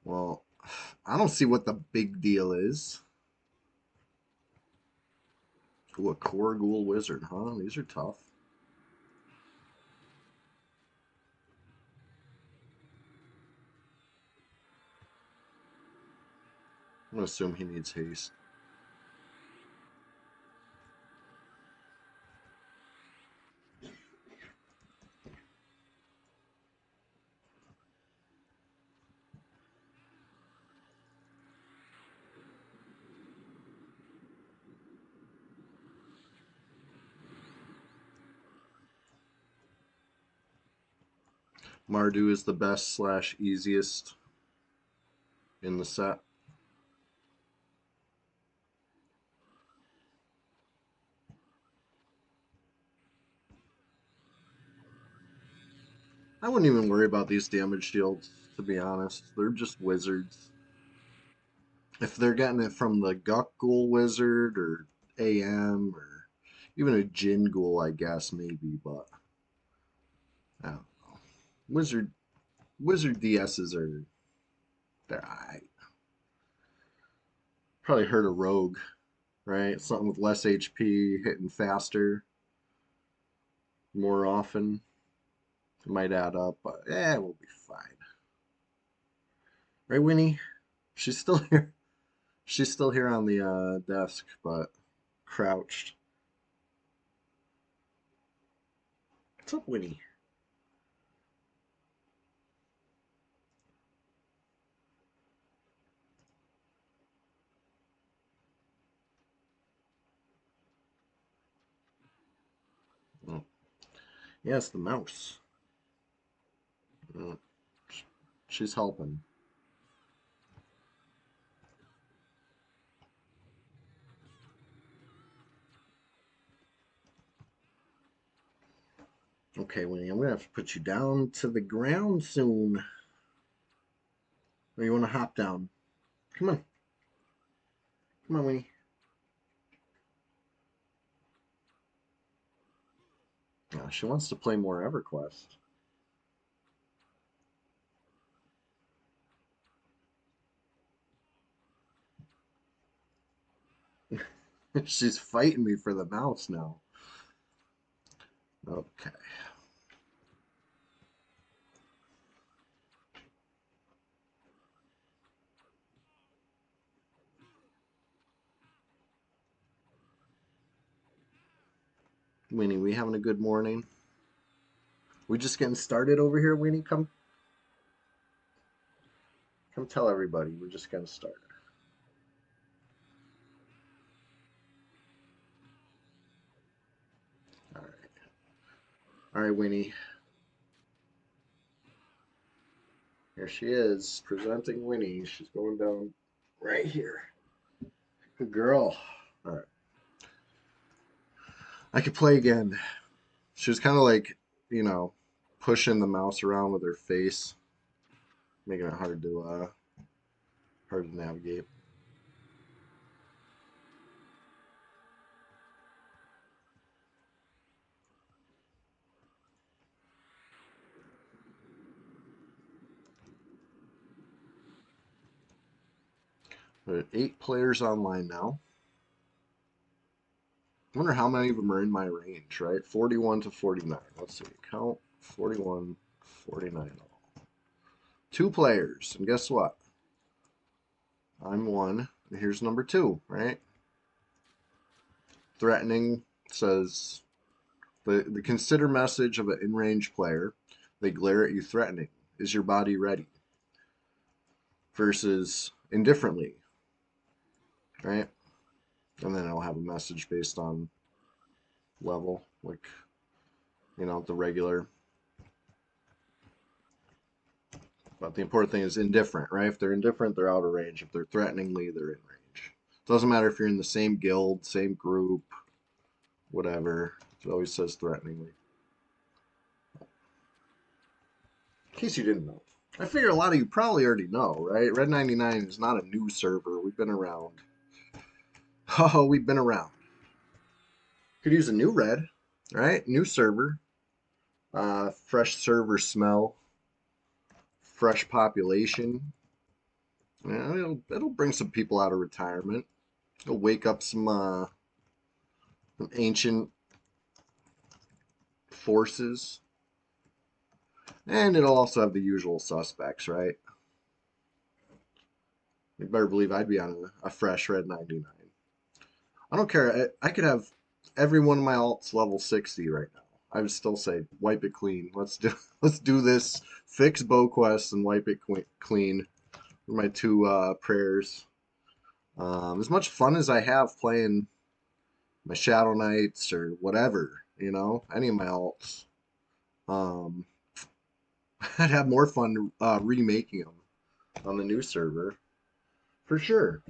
Well, I don't see what the big deal is. Ooh, a core ghoul wizard, huh? These are tough. I'm gonna assume he needs haste. Mardu is the best slash easiest in the set. I wouldn't even worry about these damage shields, to be honest. They're just wizards. If they're getting it from the Guk Ghoul wizard or AM or even a Jin Ghoul, I guess maybe, but I don't know. Wizard DSs are they're alright. Probably heard a rogue, right? Something with less HP, hitting faster more often. It might add up, but yeah, we'll be fine. Right, Winnie? She's still here. She's still here on the desk, but crouched. What's up, Winnie? Oh, yes, the mouse. Uh, she's helping. Okay, Winnie, I'm gonna have to put you down to the ground soon. Or you want to hop down? Come on, come on, Winnie. She wants to play more EverQuest. She's fighting me for the mouse now. Okay, Winnie, we having a good morning? We just getting started over here, Winnie. Come tell everybody we're just getting started. All right, all right, Winnie. Here she is, presenting Winnie. She's going down right here. Good girl. All right, I could play again. She was kind of like, you know, pushing the mouse around with her face, making it hard to navigate. We're at 8 players online now. I wonder how many of them are in my range, right? 41 to 49. Let's see. Count 41, 49. 2 players. And guess what? I'm one. And here's number 2, right? Threatening says the consider message of an in-range player. They glare at you threatening. Is your body ready? Versus indifferently, right? And then it'll have a message based on level, like, the regular. But the important thing is indifferent, right? If they're indifferent, they're out of range. If they're threateningly, they're in range. Doesn't matter if you're in the same guild, same group, whatever. It always says threateningly. In case you didn't know. I figure a lot of you probably already know, right? Red 99 is not a new server. We've been around. Oh, we've been around. Could use a new red, right? New server. Fresh server smell. Fresh population. Yeah, it'll bring some people out of retirement. It'll wake up some ancient forces. And it'll also have the usual suspects, right? You better believe I'd be on a fresh red 99. I don't care. I could have every one of my alts level 60 right now. I would still say wipe it clean. Let's do this. Fix bow quests and wipe it clean. For my 2 prayers. As much fun as I have playing my Shadow Knights or whatever, any of my alts. Um, I'd have more fun remaking them on the new server for sure,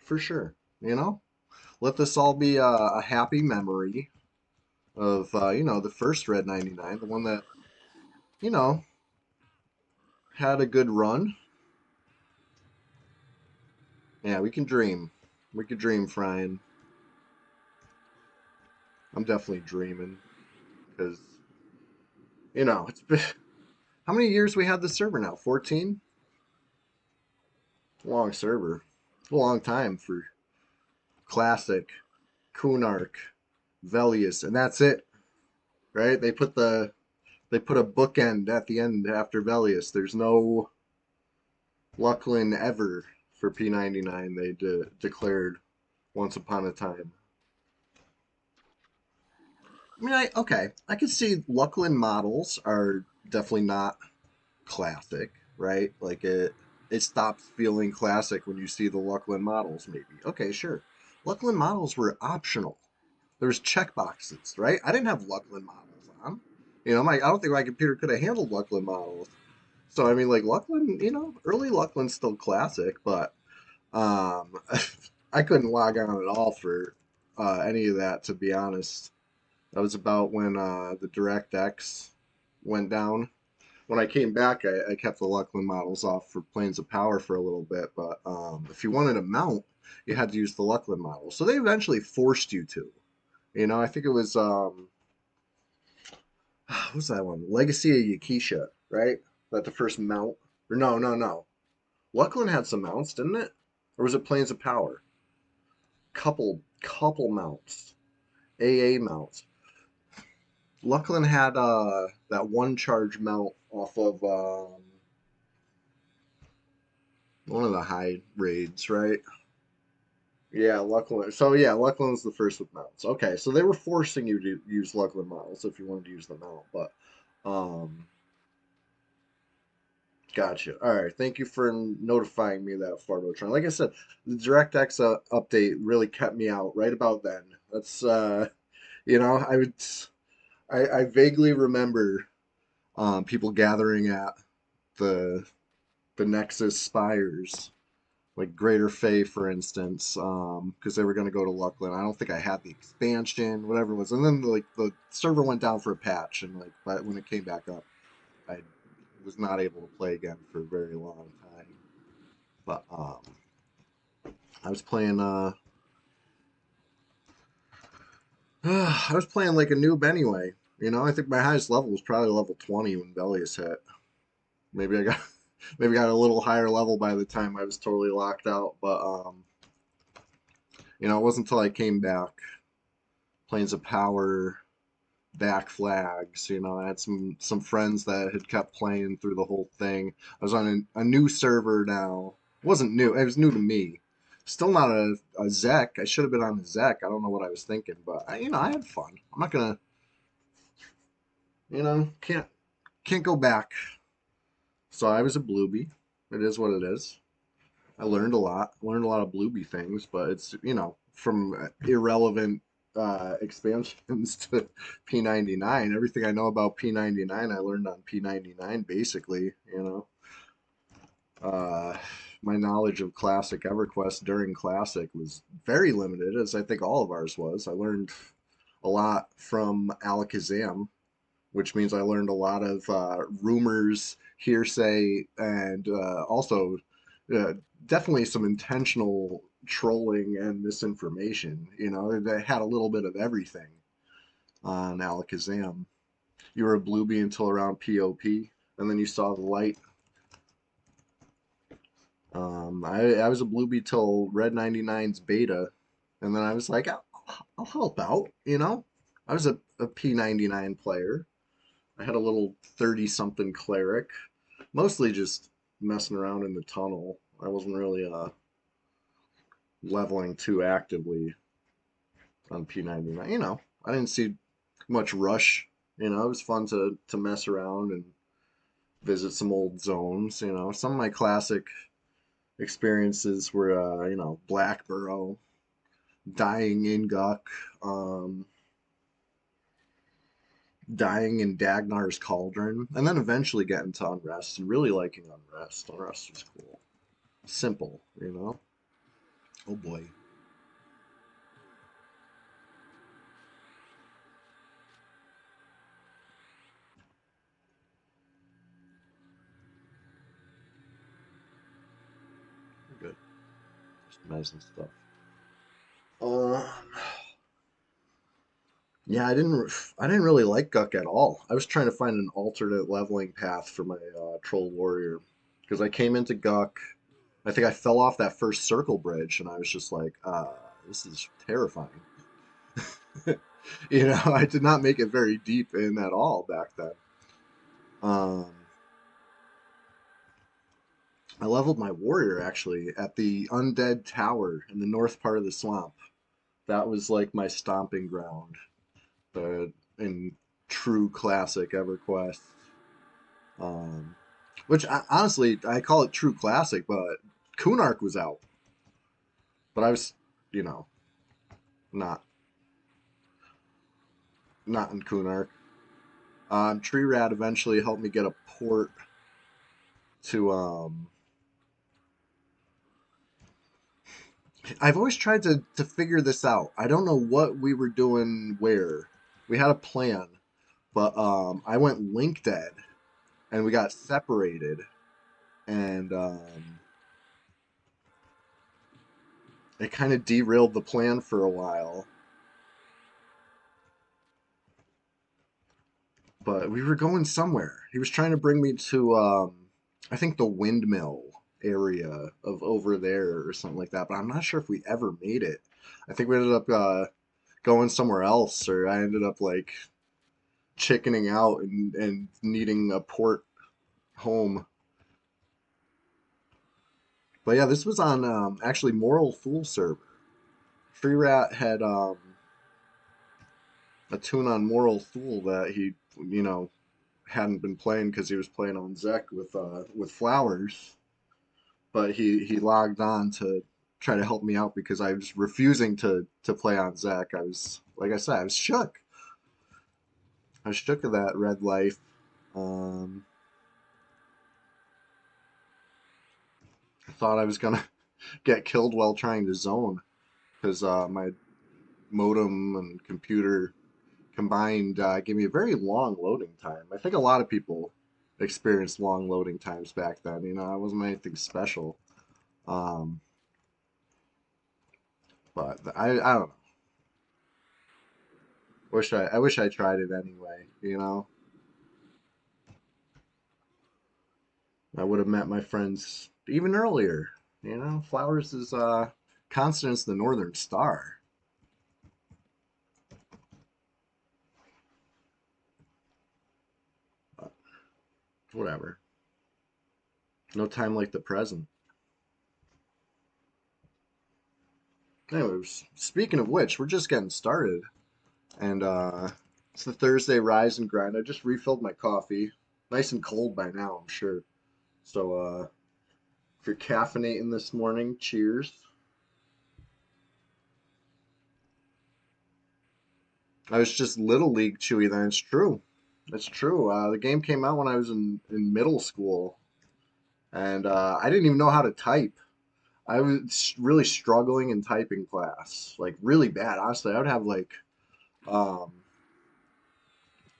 for sure. Let this all be a happy memory of the first Red 99, the one that you know had a good run. Yeah, we can dream. We could dream, Brian. I'm definitely dreaming because It's been how many years we had this server now? 14? It's a long server. It's a long time for Classic, Kunark, Velius, and that's it, right? They put a bookend at the end after Velius. There's no Lucklin ever for P99. They declared once upon a time. I mean, I could see Lucklin models are definitely not classic, right? Like it stops feeling classic when you see the Lucklin models, maybe. Okay, sure. Lucklin models were optional. There's check boxes, right? I didn't have Lucklin models on. I don't think my computer could have handled Lucklin models. So I mean, like Lucklin, early Lucklin's still classic, but um, I couldn't log on at all for any of that, to be honest. That was about when the DirectX went down. When I came back, I kept the Lucklin models off for Planes of Power for a little bit, but if you wanted a mount, you had to use the Lucklin model. So they eventually forced you to. I think it was what was that one? Legacy of Yakisha, right? That the first mount? Or no, no, no. Lucklin had some mounts, didn't it? Or was it Planes of Power? Couple mounts. AA mounts. Lucklin had that one charge mount off of one of the high raids, right? Yeah, Lucklin. So yeah, Lucklin's the first with mounts. Okay, so they were forcing you to use Lucklin models if you wanted to use the mount, but gotcha. All right, thank you for notifying me that, Farbotron. Like I said, the DirectX update really kept me out right about then. That's I would I vaguely remember people gathering at the the Nexus spires, like Greater Fey, for instance, because they were going to go to Lucklin. I don't think I had the expansion, whatever it was, and then like the server went down for a patch, and like but when it came back up, I was not able to play again for a very long time. But I was playing I was playing like a noob anyway. I think my highest level was probably level 20 when Bellius hit. Maybe I got maybe got a little higher level by the time I was totally locked out. But it wasn't until I came back, Planes of Power, back flags. I had some friends that had kept playing through the whole thing. I was on a new server now. It wasn't new. It was new to me. Still not a Zek. I should have been on the Zek. I don't know what I was thinking, but I had fun. I'm not gonna, can't go back. So I was a bluebie. It is what it is. I learned a lot. Learned a lot of bluebie things, but it's from irrelevant expansions to P99. Everything I know about P99, I learned on P99 basically. Uh, my knowledge of classic EverQuest during classic was very limited, as I think all of ours was. I learned a lot from Alakazam, which means I learned a lot of rumors, hearsay, and also uh, definitely some intentional trolling and misinformation. They had a little bit of everything on Alakazam. You were a bluebie until around POP, and then you saw the light. I was a bluebie till Red 99's beta, and then I was like, I'll help out. I was a P99 player. I had a little 30 something cleric, mostly just messing around in the tunnel. I wasn't really leveling too actively on P99. I didn't see much rush. It was fun to mess around and visit some old zones. Some of my classic experiences were, Blackborough, dying in Guck, um, dying in Dagnar's Cauldron, and then eventually getting to Unrest and really liking Unrest. Unrest was cool. Simple. Oh boy. Good. Just mess and stuff. Um, Yeah, I didn't really like Guck at all. I was trying to find an alternate leveling path for my troll warrior because I came into Guck. I think I fell off that first circle bridge, and I was just like, this is terrifying. I did not make it very deep in at all back then. Um, I leveled my warrior actually at the undead tower in the north part of the swamp. That was like my stomping ground, in true classic EverQuest. Um, which honestly, I call it true classic, but Kunark was out, but I was, you know, not not in Kunark. Tree Rat eventually helped me get a port to. I've always tried to figure this out. I don't know what we were doing where. We had a plan, but I went link dead, and we got separated, and it kind of derailed the plan for a while. But we were going somewhere. He was trying to bring me to, I think the windmill area of over there or something like that. But I'm not sure if we ever made it. I think we ended up going somewhere else, or I ended up like chickening out and needing a port home. But yeah, this was on actually Moral Fool server. Tree Rat had a tune on Moral Fool that he, you know, hadn't been playing because he was playing on Zek with Flowers, but he logged on to try to help me out because I was refusing to play on Zach. I was like I said, I was shook. I was shook of that red life. Um, I thought I was gonna get killed while trying to zone because my modem and computer combined gave me a very long loading time. I think a lot of people experienced long loading times back then. I wasn't anything special. Um, but I don't know. I wish I tried it anyway. I would have met my friends even earlier. Flowers is Constance the Northern Star. But whatever. No time like the present. Anyways, speaking of which, we're just getting started. And it's the Thursday rise and grind. I just refilled my coffee. Nice and cold by now, I'm sure. So if you're caffeinating this morning, cheers. I was just little league chewy then. It's true. It's true. The game came out when I was in middle school, and I didn't even know how to type. I was really struggling in typing class, like really bad. Honestly, I would have um,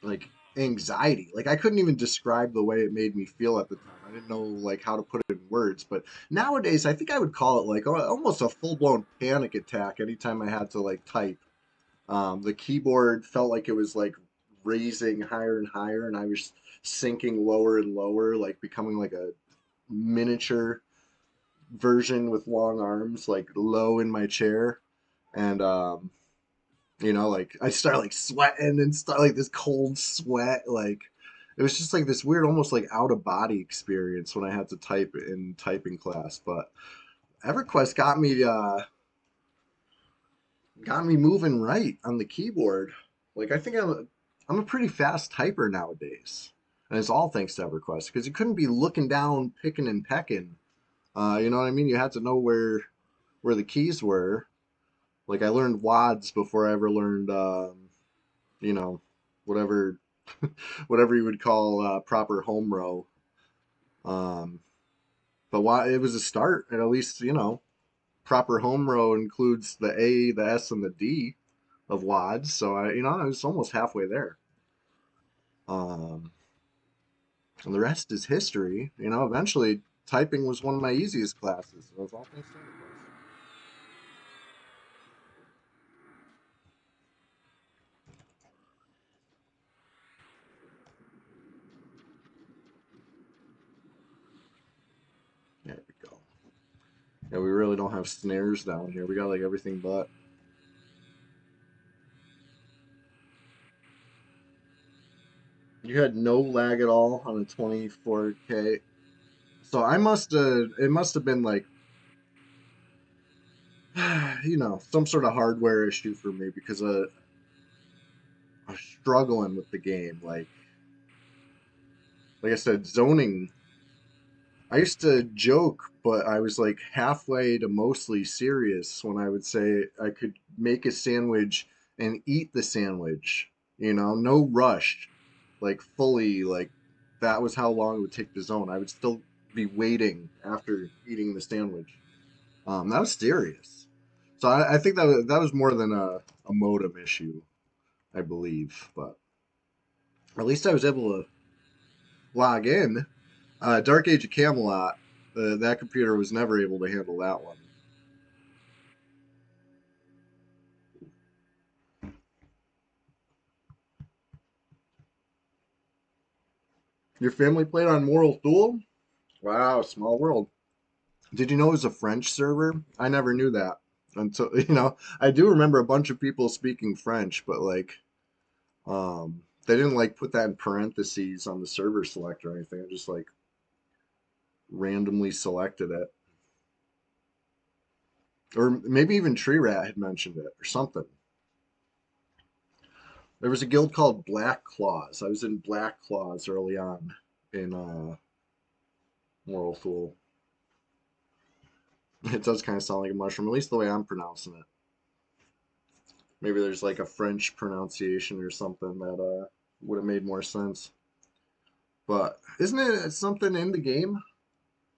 like anxiety. Like I couldn't even describe the way it made me feel at the time. I didn't know like how to put it in words. But nowadays, I think I would call it like almost a full blown panic attack anytime I had to like type. The keyboard felt like it was like raising higher and higher, and I was sinking lower and lower, like becoming like a miniature version with long arms, like low in my chair. And like I started like sweating and start like this cold sweat. Like it was just like this weird, almost like out of body experience when I had to type in typing class. But EverQuest got me moving right on the keyboard. Like I think I'm a pretty fast typer nowadays. And it's all thanks to EverQuest because you couldn't be looking down, picking and pecking. You know what I mean? You had to know where the keys were. Like I learned WADs before I ever learned, you know, whatever, whatever you would call proper home row. Um, but why it was a start, and at least proper home row includes the A, the S, and the D of WADs. So I was almost halfway there. Um, and the rest is history. Eventually typing was one of my easiest classes. It was all thanks to Yeah, we really don't have snares down here. We got like everything but. You had no lag at all on a 24K. So I must have, it must have been like, some sort of hardware issue for me because I'm struggling with the game. Like I said, zoning. I used to joke, but I was like halfway to mostly serious when I would say I could make a sandwich and eat the sandwich, no rush, like fully, like that was how long it would take to zone. I would still be waiting after eating the sandwich. That was serious. So I think that was more than a modem issue, I believe, but at least I was able to log in. Dark Age of Camelot, that computer was never able to handle that one. Your family played on Moral Duel? Wow, small world. Did you know it was a French server? I never knew that until, I do remember a bunch of people speaking French, but they didn't like put that in parentheses on the server select or anything. It just like randomly selected it. Or maybe even Tree Rat had mentioned it or something. There was a guild called Black Claws. I was in Black Claws early on in Moral Fool. It does kind of sound like a mushroom, at least the way I'm pronouncing it. Maybe there's like a French pronunciation or something that would have made more sense. But isn't it something in the game?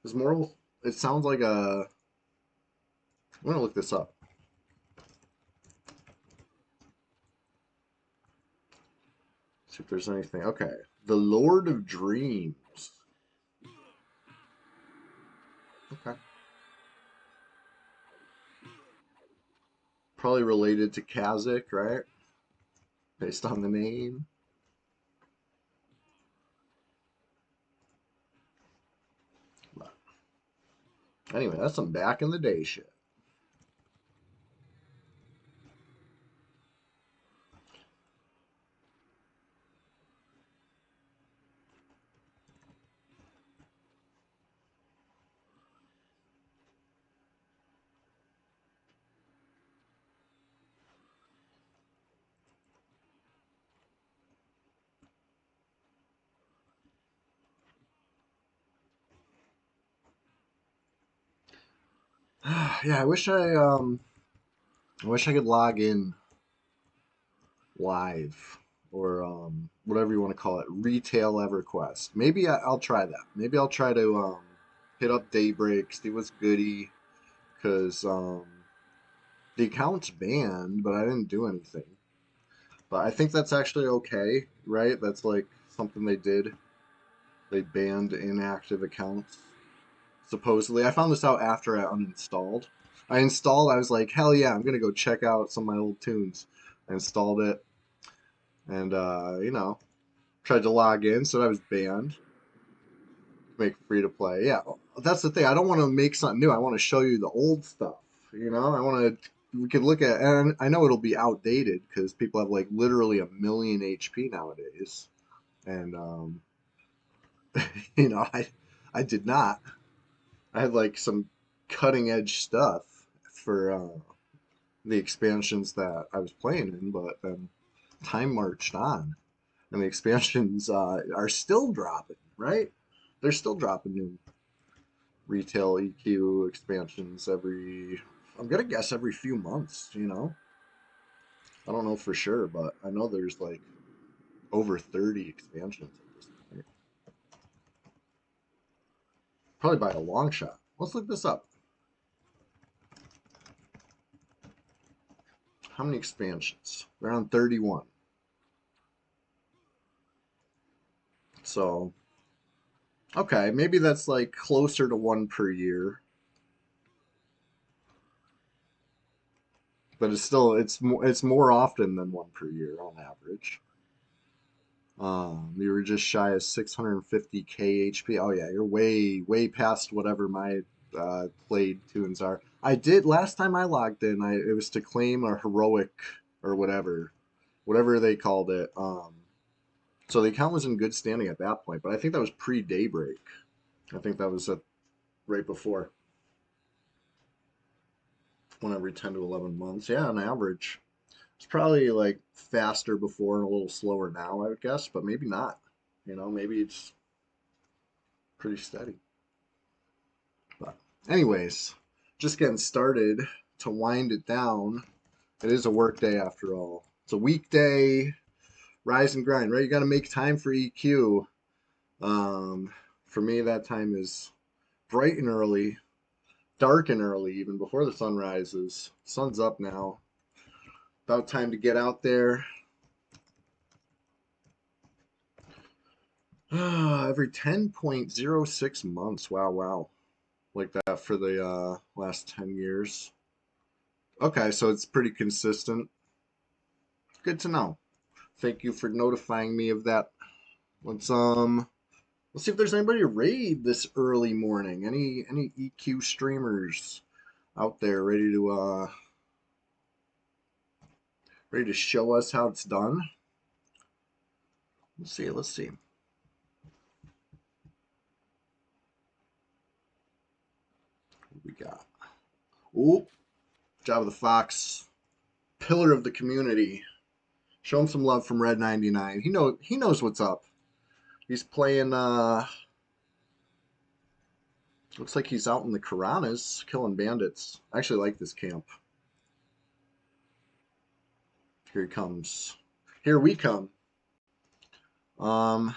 Is Moral? It sounds like a. I'm gonna look this up. See if there's anything. Okay, the Lord of Dreams. Okay, probably related to Kazakh, right? Based on the name. But anyway, that's some back in the day shit. Yeah, I wish I could log in live or whatever you want to call it, retail EverQuest. Maybe I'll try that. Maybe I'll try to hit up Daybreak, see what's goody, because the account's banned, but I didn't do anything. But I think that's actually okay, right? That's like something they did. They banned inactive accounts. Supposedly, I found this out after I uninstalled. I installed. I was like, hell yeah, I'm gonna go check out some of my old tunes. I installed it, and tried to log in, so I was banned. Make free to play. Yeah, that's the thing. I don't want to make something new. I want to show you the old stuff. I want to. We could look at, and I know it'll be outdated because people have like literally a million HP nowadays, and I did not. I had like some cutting edge stuff for the expansions that I was playing in, but then time marched on, and the expansions are still dropping. Right? They're still dropping new retail EQ expansions I'm gonna guess every few months. I don't know for sure, but I know there's like over 30 expansions at this point. Probably by a long shot. Let's look this up. How many expansions? Around 31. So, okay, maybe that's like closer to one per year, but it's more often than one per year on average. You were just shy of 650k HP. Oh yeah, you're way way past whatever my played tunes are. I did last time I logged in. It was to claim a heroic or whatever they called it. So the account was in good standing at that point, but I think that was pre Daybreak. I think that was right before, one every 10 to 11 months. Yeah, on average. It's probably like faster before and a little slower now, I would guess, but maybe not. Maybe it's pretty steady. But, anyways, just getting started to wind it down. It is a work day after all. It's a weekday, rise and grind, right? You got to make time for EQ. Um, for me, that time is bright and early, dark and early, even before the sun rises. Sun's up now. About time to get out there. Every 10.06 months. Wow, wow. Like that for the last 10 years. Okay, so it's pretty consistent. Good to know. Thank you for notifying me of that. Let's see if there's anybody to raid this early morning. Any EQ streamers out there ready to show us how it's done? Let's see. What we got? Oh, Java the Fox, pillar of the community. Show him some love from Red 99. He knows what's up. He's playing looks like he's out in the Karanas killing bandits. I actually like this camp. Here he comes. Here we come. I'll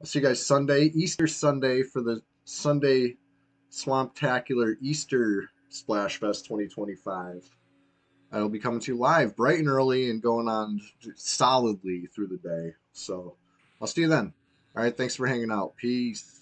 see you guys Sunday, Easter Sunday for the Sunday Swamptacular Easter Splash Fest 2025. I'll be coming to you live bright and early and going on solidly through the day. So I'll see you then. All right, thanks for hanging out. Peace.